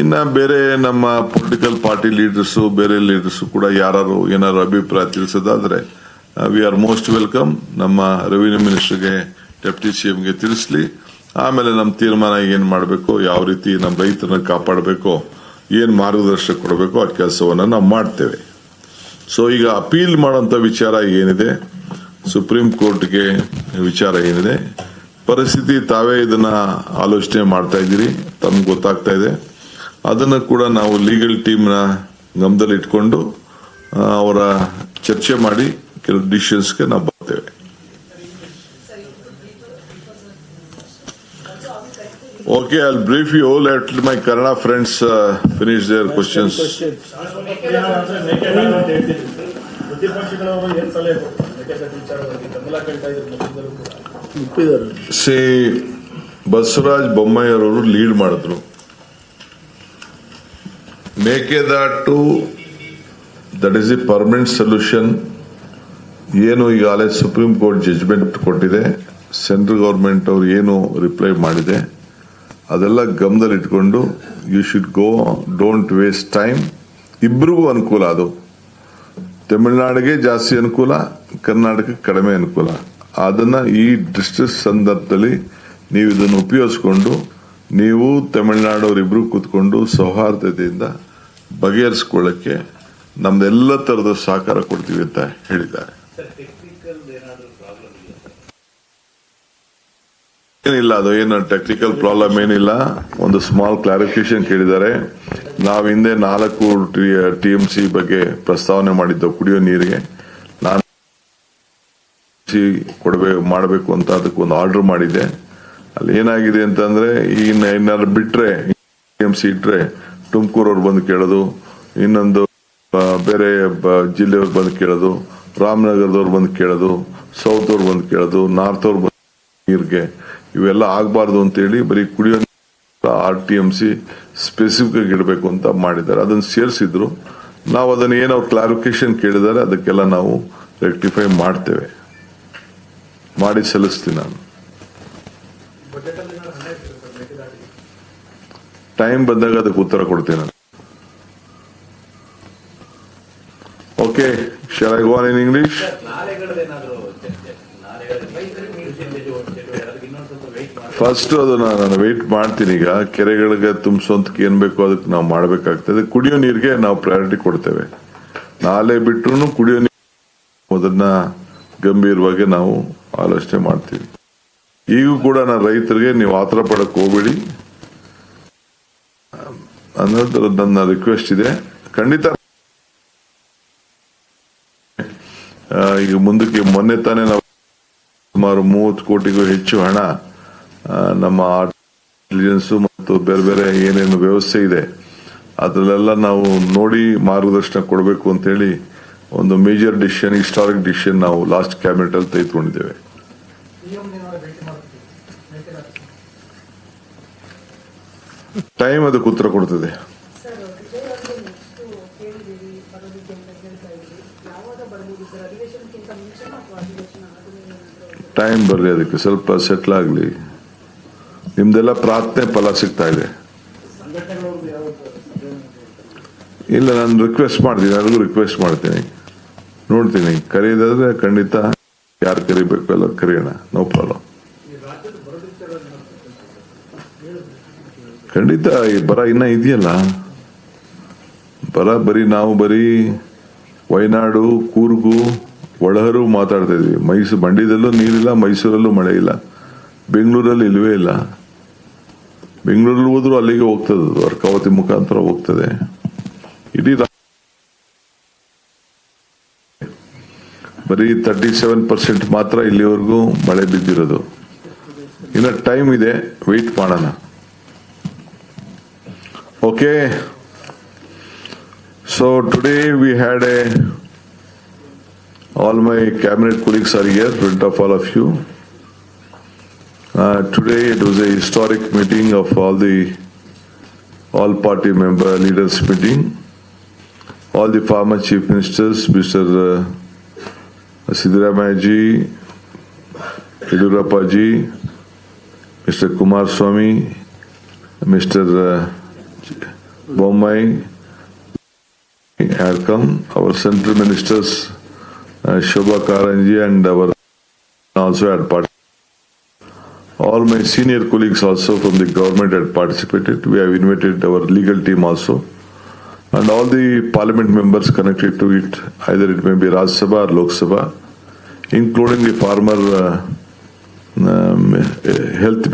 ಇನ್ನ ಬೇರೆ ನಮ್ಮ ಪೊಲಿಟಿಕಲ್ ಪಾರ್ಟಿ ಲೀಡರ್ಸ್, ಬೇರೆ ಲೀಡರ್ಸ್ ಕೂಡ ಯಾರು ಏನಾದ್ರು ಅಭಿಪ್ರಾಯ ತಿಳಿಸೋದಾದ್ರೆ ವಿ ಆರ್ ಮೋಸ್ಟ್ ವೆಲ್ಕಮ್. ನಮ್ಮ ರೆವಿನ್ಯೂ ಮಿನಿಸ್ಟರ್ಗೆ, ಡೆಪ್ಟಿ ಸಿಎಂಗೆ ತಿಳಿಸ್ಲಿ. ಆಮೇಲೆ ನಮ್ಮ ತೀರ್ಮಾನ ಏನ್ ಮಾಡಬೇಕು, ಯಾವ ರೀತಿ ನಮ್ಮ ರೈತರನ್ನ ಕಾಪಾಡಬೇಕು, ಏನ್ ಮಾರ್ಗದರ್ಶನ ಕೊಡಬೇಕು ಆ ಕೆಲಸವನ್ನ ನಾವು ಮಾಡ್ತೇವೆ. ಸೊ ಈಗ ಅಪೀಲ್ ಮಾಡುವಂತ ವಿಚಾರ ಏನಿದೆ, ಸುಪ್ರೀಂ ಕೋರ್ಟ್ಗೆ ವಿಚಾರ ಏನಿದೆ, ಪರಿಸ್ಥಿತಿ ತಾವೇ ಇದನ್ನ ಆಲೋಚನೆ ಮಾಡ್ತಾ ಇದ್ದೀರಿ, ತಮ್ಗೆ ಗೊತ್ತಾಗ್ತಾ ಇದೆ. ಅದನ್ನು ಕೂಡ ನಾವು ಲೀಗಲ್ ಟೀಮ್ನ ಗಮನದಲ್ಲಿ ಇಟ್ಕೊಂಡು ಅವರ ಚರ್ಚೆ ಮಾಡಿ ಕೆಲವು ಡಿಸಿಷನ್ಸ್ಗೆ ನಾವು ಬರ್ತೇವೆ. Okay, I'll brief you. Let my Kannada friends finish their questions. See, Basavaraj Bommai ಅವರು ಲೀಡ್ ಮಾಡಿದ್ರು. Mekedatu that is a permanent solution. ಏನು ಈಗಾಗಲೇ ಸುಪ್ರೀಂ ಕೋರ್ಟ್ ಜಡ್ಜ್ಮೆಂಟ್ ಕೊಟ್ಟಿದೆ, ಸೆಂಟ್ರಲ್ ಗವರ್ಮೆಂಟ್ ಅವರು ಏನು ರಿಪ್ಲೈ ಮಾಡಿದೆ ಅದೆಲ್ಲ ಗಮನದಲ್ಲಿ ಇಟ್ಕೊಂಡು you should go, don't waste time. ಇಬ್ರಿಗೂ ಅನುಕೂಲ. ಅದು ತಮಿಳುನಾಡಿಗೆ ಜಾಸ್ತಿ ಅನುಕೂಲ, ಕರ್ನಾಟಕಕ್ಕೆ ಕಡಿಮೆ ಅನುಕೂಲ. ಅದನ್ನ ಈ ಡಿಸ್ಟ್ರಿಕ್ಟ್ ಸಂದರ್ಭದಲ್ಲಿ ನೀವು ಇದನ್ನು ಉಪಯೋಗಿಸ್ಕೊಂಡು ನೀವು ತಮಿಳುನಾಡವರಿಬ್ರು ಕೂತ್ಕೊಂಡು ಸೌಹಾರ್ದತೆಯಿಂದ ಬಗೆಹರಿಸಿಕೊಳ್ಳಕ್ಕೆ ನಮ್ದೆಲ್ಲ ತರದ ಸಹಕಾರ ಕೊಡ್ತೀವಿ ಅಂತ ಹೇಳಿದ್ದಾರೆ. ಏನಿಲ್ಲ, ಅದು ಏನು ಟೆಕ್ನಿಕಲ್ ಪ್ರಾಬ್ಲಮ್ ಏನಿಲ್ಲ. ಒಂದು ಸ್ಮಾಲ್ ಕ್ಲಾರಿಫಿಕೇಶನ್ ಕೇಳಿದ್ದಾರೆ. ನಾವು ಹಿಂದೆ 4 TMC ಬಗ್ಗೆ ಪ್ರಸ್ತಾವನೆ ಮಾಡಿದ್ದು ಕುಡಿಯೋ ನೀರಿಗೆ. ನಾನು ಮಾಡಬೇಕು ಅಂತ ಅದಕ್ಕೊಂದು ಆರ್ಡರ್ ಮಾಡಿದ್ದೆ. ಅಲ್ಲಿ ಏನಾಗಿದೆ ಅಂತಂದ್ರೆ ಈಗ ಏನಾದ್ರು ಬಿಟ್ರೆ TMC ಇಟ್ರೆ ತುಮಕೂರವ್ರು ಬಂದು ಕೇಳೋದು, ಇನ್ನೊಂದು ಬೇರೆ ಜಿಲ್ಲೆಯವ್ರು ಬಂದು ಕೇಳೋದು, ರಾಮನಗರದವ್ರು ಬಂದು ಕೇಳೋದು, ಸೌತ್ ಅವ್ರು ಬಂದು ಕೇಳೋದು, ನಾರ್ತ್ ಅವ್ರು ಬಂದು ನೀರಿಗೆ, ಇವೆಲ್ಲ ಆಗಬಾರ್ದು ಅಂತೇಳಿ ಬರೀ ಕುಡಿಯೋ RTMC ಸ್ಪೆಸಿಫಿಕ್ ಆಗಿ ಇಡಬೇಕು ಅಂತ ಮಾಡಿದ್ದಾರೆ. ಅದನ್ನು ಸೇರಿಸಿದ್ರು. ನಾವು ಅದನ್ನ ಏನು ಅವ್ರು ಕ್ಲಾರಿಫಿಕೇಶನ್ ಕೇಳಿದ್ದಾರೆ ಅದಕ್ಕೆಲ್ಲ ನಾವು ರೆಕ್ಟಿಫೈ ಮಾಡ್ತೇವೆ, ಮಾಡಿ ಸಲ್ಲಿಸ್ತೀನಿ. ನಾನು ಟೈಮ್ ಬಂದಾಗ ಅದಕ್ಕೆ ಉತ್ತರ ಕೊಡ್ತೀನಿ ನಾನು. Okay, shall I go on in English? First ಅದನ್ನ ನಾನು ವೆಯ್ಟ್ ಮಾಡ್ತೀನಿ. ಈಗ ಕೆರೆಗಳಿಗೆ ತುಂಬಿಸೋದಕ್ಕೆ ಏನ್ ಬೇಕೋ ಅದಕ್ಕೆ ನಾವು ಮಾಡಬೇಕಾಗ್ತದೆ. ಕುಡಿಯೋ ನೀರಿಗೆ ನಾವು ಪ್ರಯಾರಿಟಿ ಕೊಡ್ತೇವೆ. ನಾಲೆ ಬಿಟ್ರು ಕುಡಿಯೋ ನೀರು ಅದನ್ನ ಗಂಭೀರವಾಗಿ ನಾವು ಆಲೋಚನೆ ಮಾಡ್ತೀವಿ. ಈಗೂ ಕೂಡ ನಾನು ರೈತರಿಗೆ ನೀವು ಆತರ ಪಡಕ್ ಹೋಗ್ಬೇಡಿ ಅನ್ನೋದು ನನ್ನ ರಿಕ್ವೆಸ್ಟ್ ಇದೆ. ಖಂಡಿತ ಈಗ ಮುಂದಕ್ಕೆ ಮೊನ್ನೆ ತಾನೇ ನಾವು ಸುಮಾರು 30 ಕೋಟಿಗೂ ಹೆಚ್ಚು ಹಣ ನಮ್ಮ ಇಂಟೆಲಿಜೆನ್ಸ್ ಮತ್ತು ಬೇರೆ ಬೇರೆ ಏನೇನು ವ್ಯವಸ್ಥೆ ಇದೆ ಅದರಲ್ಲೆಲ್ಲ ನಾವು ನೋಡಿ ಮಾರ್ಗದರ್ಶನ ಕೊಡಬೇಕು ಅಂತ ಹೇಳಿ ಒಂದು ಮೇಜರ್ ಡಿಸಿಷನ್, ಹಿಸ್ಟಾರಿಕ್ ಡಿಸಿಷನ್ ನಾವು ಲಾಸ್ಟ್ ಕ್ಯಾಬಿನೆಟ್ ಅಲ್ಲಿ ತೆಗೆದುಕೊಂಡಿದ್ದೇವೆ. ಟೈಮ್ ಅದಕ್ಕೆ ಉತ್ತರ ಕೊಡ್ತದೆ. ಸರ್ ವಿಜಯ್ ಅವರಿಗೆ ನೆಕ್ಸ್ಟ್ ಕೇಳಿದ್ದೀರಿ ಬರೋದಿದೆ ಅಂತ ಹೇಳ್ತಾ ಇದ್ರಿ, ಯಾವಾಗ ಬರ್ಬೋದು ಸರ್? ಅಧಿವೇಶನಕ್ಕಿಂತ ಮುಂಚೆನಾ ಅಥವಾ ಅಧಿವೇಶನ ಆದಮೇಲೆ? ಟೈಮ್ ಬರಲಿ, ಅದಕ್ಕೆ ಸ್ವಲ್ಪ ಸೆಟ್ಲ್ ಆಗಲಿ. ನಿಮ್ದೆಲ್ಲ ಪ್ರಾರ್ಥನೆ ಫಲ ಸಿಗ್ತಾ ಇದೆ. ಇಲ್ಲ, ನಾನು ರಿಕ್ವೆಸ್ಟ್ ಮಾಡ್ತೀನಿ, ಯಾರಿಗೂ ರಿಕ್ವೆಸ್ಟ್ ಮಾಡ್ತೀನಿ, ನೋಡ್ತೀನಿ. ಕರೆಯೋದಾದ್ರೆ ಖಂಡಿತ ಯಾರು ಕರಿಬೇಕು ಎಲ್ಲ ಕರೆಯೋಣ, ನೋ ಪ್ರಾಬ್ಲಮ್. ಖಂಡಿತ ಈ ಬರ ಇನ್ನ ಇದೆಯಲ್ಲ, ಬರೀ ನಾವು ವಯನಾಡು, ಕೂರ್ಗು, ಒಳಹರು ಮಾತಾಡ್ತಾ ಇದ್ವಿ. ಮಂಡ್ಯದಲ್ಲೂ ನೀರಿಲ್ಲ, ಮೈಸೂರಲ್ಲೂ ಮಳೆ ಇಲ್ಲ, ಬೆಂಗಳೂರಲ್ಲಿ ಇಲ್ವೇ ಇಲ್ಲ. ಬೆಂಗಳೂರಲ್ಲಿ ಹೋದ್ರು ಅಲ್ಲಿಗೆ ಹೋಗ್ತದೆ, ಅರ್ಕಾವತಿ ಮುಖಾಂತರ ಹೋಗ್ತದೆ. ಇಡೀ ಬರೀ 37% ಮಾತ್ರ ಇಲ್ಲಿವರೆಗೂ ಮಳೆ ಬಿದ್ದಿರೋದು. ಇನ್ನ ಟೈಮ್ ಇದೆ, ವೆಯ್ಟ್ ಮಾಡೋಣ. Okay, so today we had all my cabinet colleagues are here, in front of all of you. Today it was a historic meeting of all party member leaders meeting. All the former chief ministers, Mr. Siddaramaiah ji, Yediyurappa ji, Mr. Kumaraswamy, Mr. Bommai had come, our central ministers Shobha Karanji and our also had participated. All my senior colleagues also from the government had participated. We have invited our legal team also, and all the parliament members connected to it, either it may be Rajya Sabha or Lok Sabha, including the former health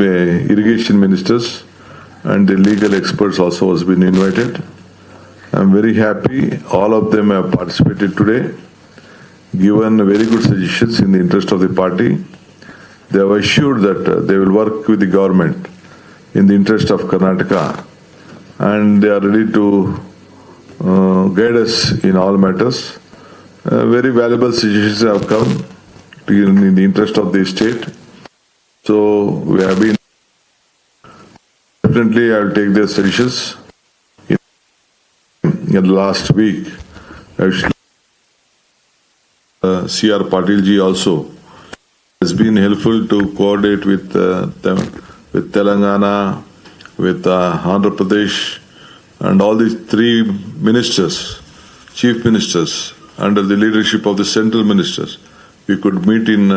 irrigation ministers and the legal experts also has been invited. I'm very happy all of them have participated today, given very good suggestions in the interest of the party. They have assured that they will work with the government in the interest of Karnataka, and they are ready to guide us in all matters. Very valuable suggestions have come in the interest of the state. So we have been definitely, I will take their suggestions. In the last week, C.R. Patil ji also has been helpful to coordinate with them, with Telangana, with Andhra Pradesh, and all these three ministers, chief ministers, under the leadership of the central ministers. We could meet in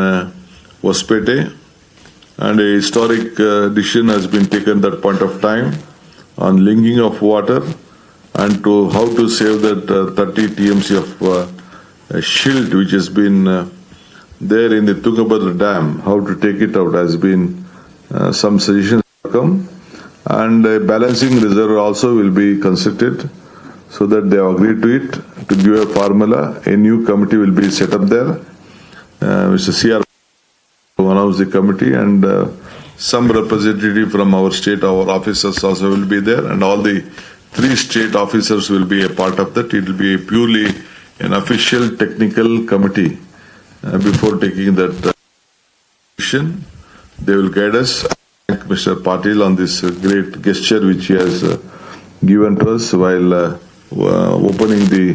Hospete. And a historic decision has been taken at that point of time on linking of water and to how to save that 30 TMC of shield which has been there in the Tungabhadra Dam. How to take it out has been some suggestions have come, and a balancing reserve also will be constructed, so that they have agreed to it, to give a formula. A new committee will be set up there. Mr. C.R. announce the committee, and some representative from our state, our officers also will be there, and all the 3 state officers will be a part of that. It will be purely an official technical committee. Before taking that decision, they will guide us. Thank Mr. Patil on this great gesture which he has given to us while opening the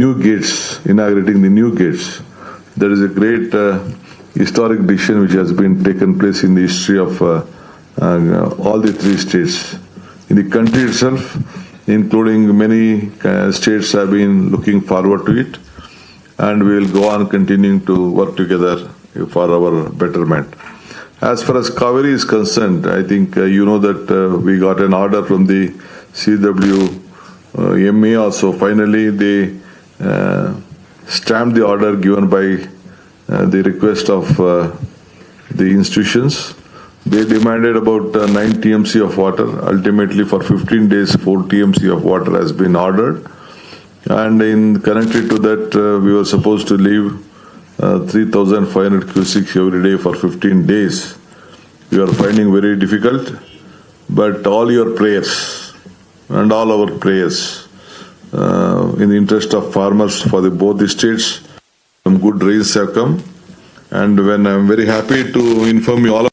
new gates, inaugurating the new gates. That is a great historic decision which has been taken place in the history of all the 3 states. In the country itself, including many states have been looking forward to it, and we will go on continuing to work together for our betterment. As far as Kaveri is concerned, I think you know that we got an order from the CWMA also. Finally, they stamped the order given by the request of the institutions. They demanded about 9 TMC of water. Ultimately, for 15 days, 4 TMC of water has been ordered. And in connected to that, we were supposed to leave 3,500 cusics every day for 15 days. We are finding very difficult, but all your prayers and all our prayers in the interest of farmers for both the states, some good rains have come. And when I am very happy to inform you all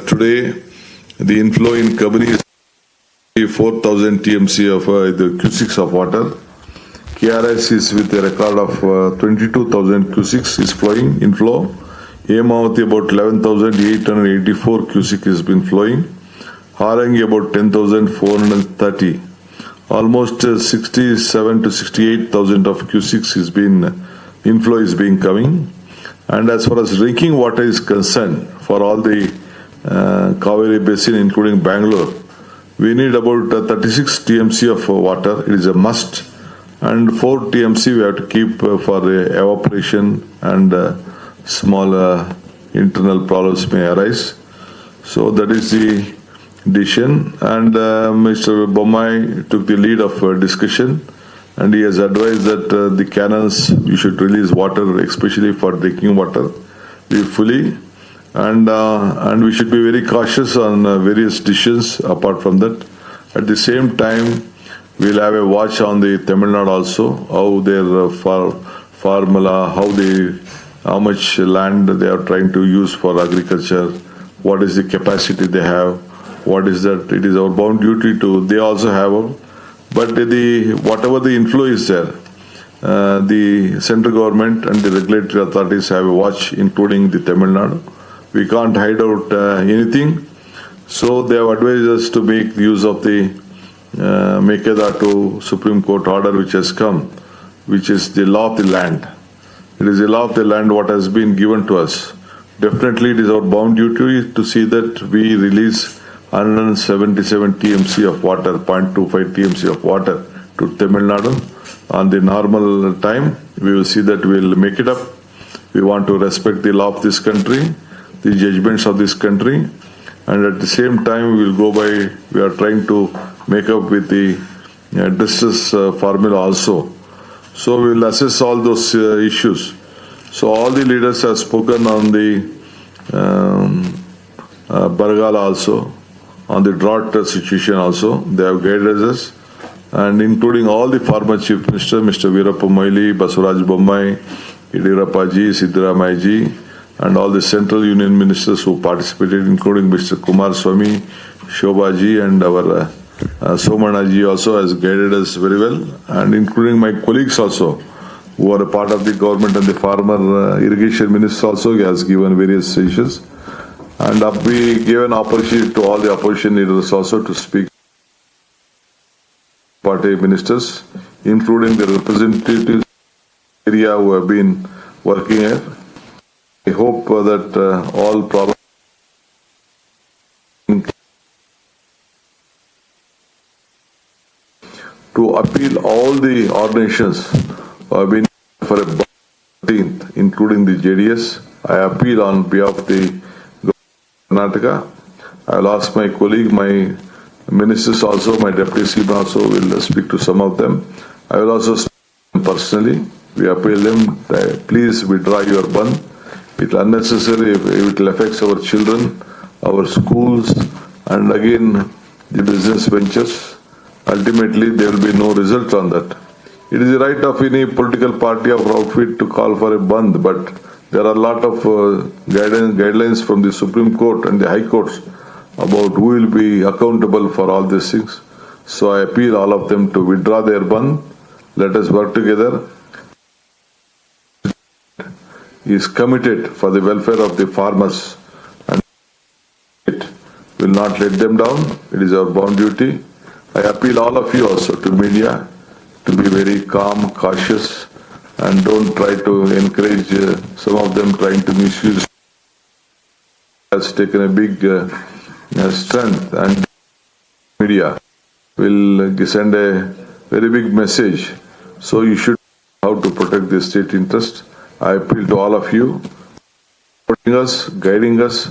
today, The inflow in Kabani is 4,000 TMC of the cusics of water. KRS is with a record of 22,000 cusics is flowing inflow. Hemavati about 11,884 cusic has been flowing. Harangi about 10,430. Almost 67 to 68,000 of cusics is been inflow is being coming. And as far as drinking water is concerned, for all the Kaveri basin, including Bangalore, we need about 36 TMC of water. It is a must. And 4 TMC we have to keep for evaporation and small internal problems may arise. So that is the decision. And Mr. Bommai took the lead of discussion, and he has advised that the canals, you should release water, especially for drinking water, fully. And we should be very cautious on various decisions apart from that. At the same time, we'll have a watch on the Tamil Nadu also, how their formula, how much land they are trying to use for agriculture, what is the capacity they have, what is that. It is our bound duty to, they also have, but whatever the inflow is there, the central government and the regulatory authorities have a watch, including the Tamil Nadu. We can't hide out anything. So they have advised us to make use of the Mekedatu Supreme Court order which has come, which is the law of the land. It is the law of the land what has been given to us. Definitely it is our bound duty to see that we release 177 TMC of water, 0.25 TMC of water to Tamil Nadu. On the normal time, we will see that we will make it up. We want to respect the law of this country, the judgments of this country, and at the same time we will go by, we are trying to make up with the distress formula also. So we will assess all those issues. So all the leaders have spoken on the Bargala also, on the drought situation also. They have guided us, and including all the former Chief Minister, Mr. Veerappa Moily, Basuraj Bommai, Yediyurappa ji, Siddaramaiah ji, and all the central union ministers who participated, including Mr. Kumar Swamy, Shobha ji, and our Somana ji also has guided us very well, and including my colleagues also, who are a part of the government, and the former irrigation minister also has given various issues. And we gave an opportunity to all the opposition leaders also to speak. Party ministers, including the representatives area who have been working here. I hope that all problems to appeal all the organizations who have been for a 13th, including the JDS. I appeal on behalf of the Karnataka. I will ask my colleague, my ministers also, my deputy CM also will speak to some of them. I will also speak to them personally. We appeal them, please withdraw your band. It is unnecessary if it will affect our children, our schools, and again the business ventures. Ultimately, there will be no result on that. It is the right of any political party or outfit to call for a bandh, but there are a lot of guidelines from the Supreme Court and the High Courts about who will be accountable for all these things. So I appeal all of them to withdraw their bandh. Let us work together. He is committed for the welfare of the farmers, and it will not let them down. It is our bound duty. I appeal all of you also to media to be very calm, cautious, and don't try to encourage some of them trying to misuse. Has taken a big strength, and media will send a very big message. So you should know how to protect the state interest. I appeal to all of you, supporting us, guiding us,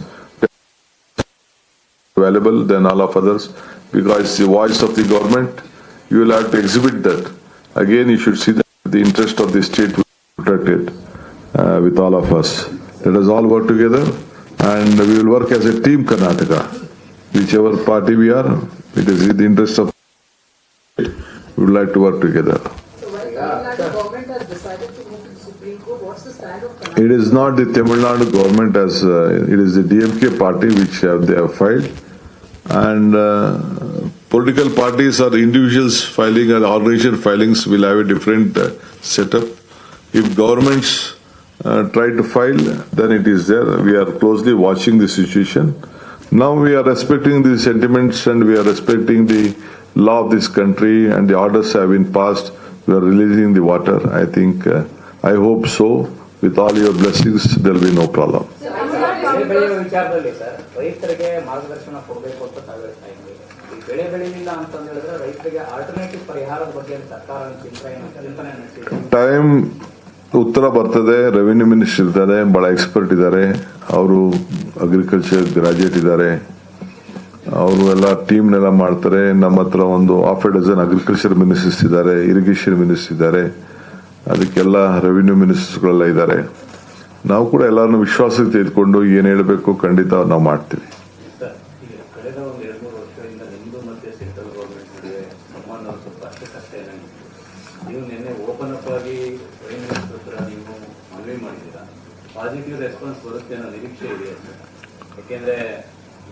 valuable than all of others, because it's the voice of the government. You will have to exhibit that. Again, you should see that the interest of the state will be protected with all of us. Let us all work together, and we will work as a team Karnataka. Whichever party we are, it is in the interest of the state. We would like to work together. So when the government has decided to move to the Supreme Court, what's the stand of Karnataka? It is not the Tamil Nadu government, as it is the DMK party which they have filed. and political parties or individuals filing or organization filings will have a different setup. If governments try to file, then it is there. We are closely watching the situation. Now we are respecting the sentiments and we are respecting the law of this country, and the orders have been passed. We are releasing the water. I think, I hope so. With all your blessings, there will be no problem. ಬೆಳೆಯುವ ವಿಚಾರದಲ್ಲಿ sir ರೈತರಿಗೆ ಮಾರ್ಗದರ್ಶನ ಕೊಡಬೇಕು ಅಂತ ತಾವು ಹೇಳ್ತಾ ಇದ್ದೀವಿ. ಈ ಬೆಳೆ ಬೆಳೆಯಲಿಲ್ಲ ಅಂತ ಹೇಳಿದ್ರೆ ರೈತರಿಗೆ ಆಲ್ಟರ್ನೇಟಿವ್ ಪರಿಹಾರದ ಬಗ್ಗೆ ಸರ್ಕಾರ ಚಿಂತನೆ ನಡೆಸಿದೆ. ಟೈಮ್ ಉತ್ತರ ಬರ್ತದೆ. ರೆವಿನ್ಯೂ ಮಿನಿಸ್ಟರ್ ಇದ್ದಾರೆ, ಬಹಳ ಎಕ್ಸ್ಪರ್ಟ್ ಇದ್ದಾರೆ, ಅವರು ಅಗ್ರಿಕಲ್ಚರ್ ಗ್ರಾಜುಯೇಟ್ ಇದ್ದಾರೆ, ಅವರು ಎಲ್ಲ ಟೀಮ್ನೆಲ್ಲ ಮಾಡ್ತಾರೆ. ನಮ್ಮ ಹತ್ರ ಒಂದು half A dozen agriculture ministers ಇದ್ದಾರೆ, ಇರಿಗೇಷನ್ ಮಿನಿಸ್ಟರ್ ಇದ್ದಾರೆ, ಅದಕ್ಕೆಲ್ಲ ರೆವಿನ್ಯೂ ಮಿನಿಸ್ಟರ್ಗಳೆಲ್ಲ ಇದ್ದಾರೆ. ನಾವು ಕೂಡ ಎಲ್ಲರನ್ನು ವಿಶ್ವಾಸಕ್ಕೆ ತೆಗೆದುಕೊಂಡು ಏನು ಹೇಳಬೇಕು ಖಂಡಿತ ನಾವು ಮಾಡ್ತೀವಿ. ಕಳೆದ ಒಂದು 2-3 ವರ್ಷದಿಂದ ನಿಮ್ದು ಮತ್ತೆ ಸೆಂಟ್ರಲ್ ಗೌರ್ಮೆಂಟ್ ನಡುವೆ ಸಂಬಂಧ ಸ್ವಲ್ಪ ಅಷ್ಟೇ ನೀವು ನಿನ್ನೆ ಓಪನ್ ಅಪ್ ಆಗಿ ಪ್ರೈಮ್ ಮಿನಿಸ್ಟರ್ ಹತ್ರ ನೀವು ಮನವಿ ಮಾಡಿದ್ದೀರಾ. ಪಾಸಿಟಿವ್ ರೆಸ್ಪಾನ್ಸ್ ಬರುತ್ತೆ ಅನ್ನೋ ನಿರೀಕ್ಷೆ ಇದೆ ಸರ್. ಯಾಕೆಂದ್ರೆ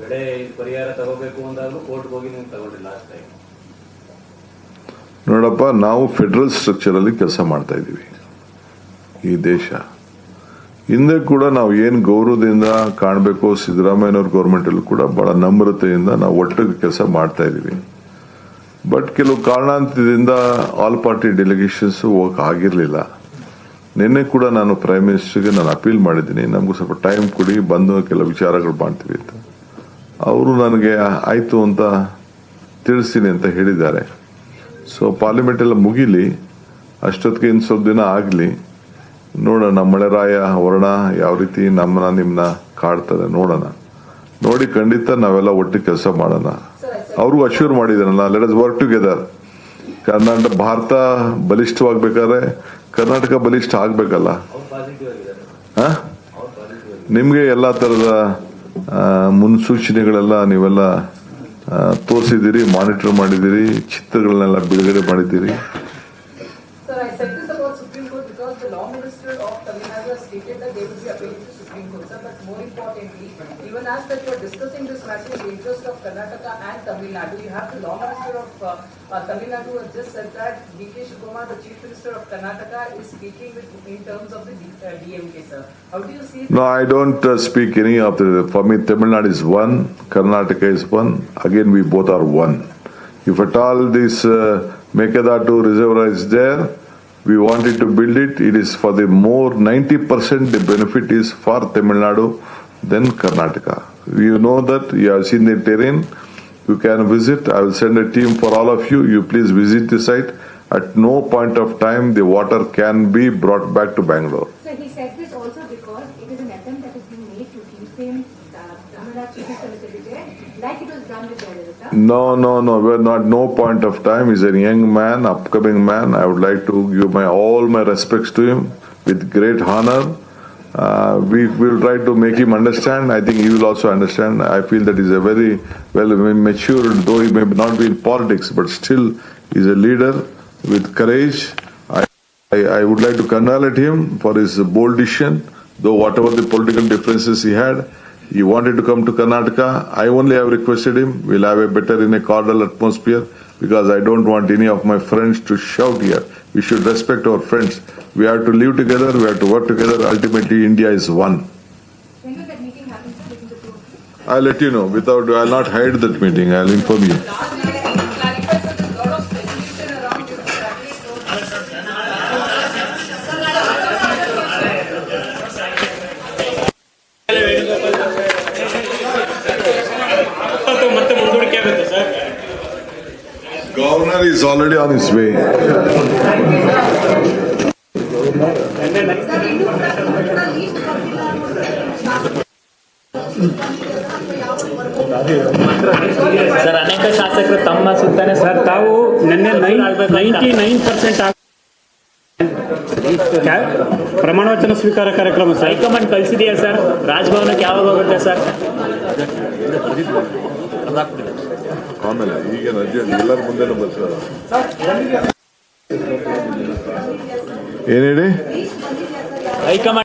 ಬೆಳೆ ಪರಿಹಾರ ತಗೋಬೇಕು ಅಂದಾಗಲೂ ಕೋರ್ಟ್ಗೆ ಹೋಗಿ ನೀವು ತಗೊಂಡಿಲ್ಲ ಲಾಸ್ಟ್ ಟೈಮ್. ನೋಡಪ್ಪ, ನಾವು ಫೆಡರಲ್ ಸ್ಟ್ರಕ್ಚರ್ ಅಲ್ಲಿ ಕೆಲಸ ಮಾಡ್ತಾ ಇದ್ದೀವಿ. ಈ ದೇಶ ಹಿಂದೆ ಕೂಡ ನಾವು ಏನು ಗೌರವದಿಂದ ಕಾಣಬೇಕು, ಸಿದ್ದರಾಮಯ್ಯನವ್ರ ಗೌರ್ಮೆಂಟ್ ಅಲ್ಲೂ ಕೂಡ ಬಹಳ ನಮ್ರತೆಯಿಂದ ನಾವು ಒಟ್ಟಿಗೆ ಕೆಲಸ ಮಾಡ್ತಾ ಇದ್ದೀವಿ. ಬಟ್ ಕೆಲವು ಕಾರಣಾಂತರದಿಂದ ಆಲ್ ಪಾರ್ಟಿ ಡೆಲಿಗೇಷನ್ಸ್ ಹೋಗಕ್ ಆಗಿರ್ಲಿಲ್ಲ. ನಿನ್ನೆ ಕೂಡ ನಾನು ಪ್ರೈಮ್ ಮಿನಿಸ್ಟರ್ಗೆ ನಾನು ಅಪೀಲ್ ಮಾಡಿದ್ದೀನಿ, ನಮಗೂ ಸ್ವಲ್ಪ ಟೈಮ್ ಕೊಡಿ, ಬಂದು ಕೆಲವು ವಿಚಾರಗಳು ಮಾಡ್ತೀವಿ ಅಂತ. ಅವರು ನನಗೆ ಆಯ್ತು ಅಂತ ತಿಳಿಸ್ತೀನಿ ಅಂತ ಹೇಳಿದ್ದಾರೆ. ಸೊ ಪಾರ್ಲಿಮೆಂಟ್ ಎಲ್ಲ ಮುಗಿಲಿ, ಅಷ್ಟೊತ್ತಿಗೆ ಇನ್ನು ಸ್ವಲ್ಪ ದಿನ ಆಗಲಿ, ನೋಡೋಣ ಮಳೆರಾಯ ವರ್ಣ ಯಾವ ರೀತಿ ನಿಮ್ಮನ್ನ ಕಾಡ್ತಾರೆ ನೋಡೋಣ. ನೋಡಿ ಖಂಡಿತ ನಾವೆಲ್ಲ ಒಟ್ಟಿಗೆ ಕೆಲಸ ಮಾಡೋಣ. ಅವ್ರಿಗೂ ಅಶ್ಯೂರ್ ಮಾಡಿದಾರಲ್ಲ, let us work together. Karnataka Bharat ಬಲಿಷ್ಠವಾಗಬೇಕಾದ್ರೆ ಕರ್ನಾಟಕ ಬಲಿಷ್ಠ ಆಗ್ಬೇಕಲ್ಲ. ನಿಮ್ಗೆ ಎಲ್ಲಾ ತರದ ಮುನ್ಸೂಚನೆಗಳೆಲ್ಲ ನೀವೆಲ್ಲ ತೋರಿಸಿದ್ದೀರಿ, ಮಾನಿಟರ್ ಮಾಡಿದ್ದೀರಿ, ಚಿತ್ರಗಳನ್ನೆಲ್ಲ ಬಿಡುಗಡೆ ಮಾಡಿದ್ದೀರಿ. Sir, I said this about Supreme Court because the Law Minister of Tamil Nadu has stated that they will be appealing to Supreme Court, sir. But more importantly, even as that you are discussing this matter in the interest of Karnataka and Tamil Nadu, you have the Law Minister of Tamil Nadu has just said that D.K. Shivakumar, the Chief Minister of Karnataka, is speaking in terms of the DMK, sir. How do you see? No, I don't speak any of the. For me, Tamil Nadu is one, Karnataka is one. Again, we both are one. If at all this Mekadatu reservoir is there, we wanted to build it. It is for the more 90% the benefit is for Tamil Nadu than Karnataka. You know that, you have seen the terrain. You can visit. I will send a team for all of you. You please visit the site. At no point of time the water can be brought back to Bangalore. So he said this also because it is an attempt that is being made to defame Tamil Nadu Chief Minister Mr. Vijay, like it was done with Jayalalitha. No. We're not. No point of time. He's a young man, upcoming man. I would like to give all my respects to him with great honor. We will try to make him understand. I think he will also understand. I feel that he's a very well matured, though he may not be in politics, but still he's a leader with courage. I would like to congratulate him for his bold decision, though whatever the political differences he had. He wanted to come to Karnataka. I only have requested him. We'll have a better in a cordial atmosphere because I don't want any of my friends to shout here. We should respect our friends. We have to live together. We have to work together. Ultimately, India is one. When will that meeting happen, sir, between the two of you? I'll let you know. I'll not hide that meeting. I'll inform you. Clarify, sir, there's a lot of speculation around you. ಮತ್ತೆ ಮುಂದೂಡಿಕೆ ಆಗುತ್ತೆ sir. Governor is already on his way. Sir ಅನೇಕ ಶಾಸಕರು ತಮ್ಮ ಸುತ್ತಾನೆ sir ತಾವು ನಿನ್ನೆ 99% ಪ್ರಮಾಣ ವಚನ ಸ್ವೀಕಾರ ಕಾರ್ಯಕ್ರಮ ಸರ್ ಹೈಕಮಾಂಡ್ ಕಳಿಸಿದೆಯಾ ಸರ್? ರಾಜಭವನಕ್ಕೆ ಯಾವಾಗ ಹೋಗುತ್ತೆ ಸರ್? ಆಮೇಲೆ ಈಗ ಎಲ್ಲರ ಮುಂದೆ ಬರ್ತಾರೆ. ಏನ್ ಹೇಳಿ? ಹೈಕಮಾಂಡ್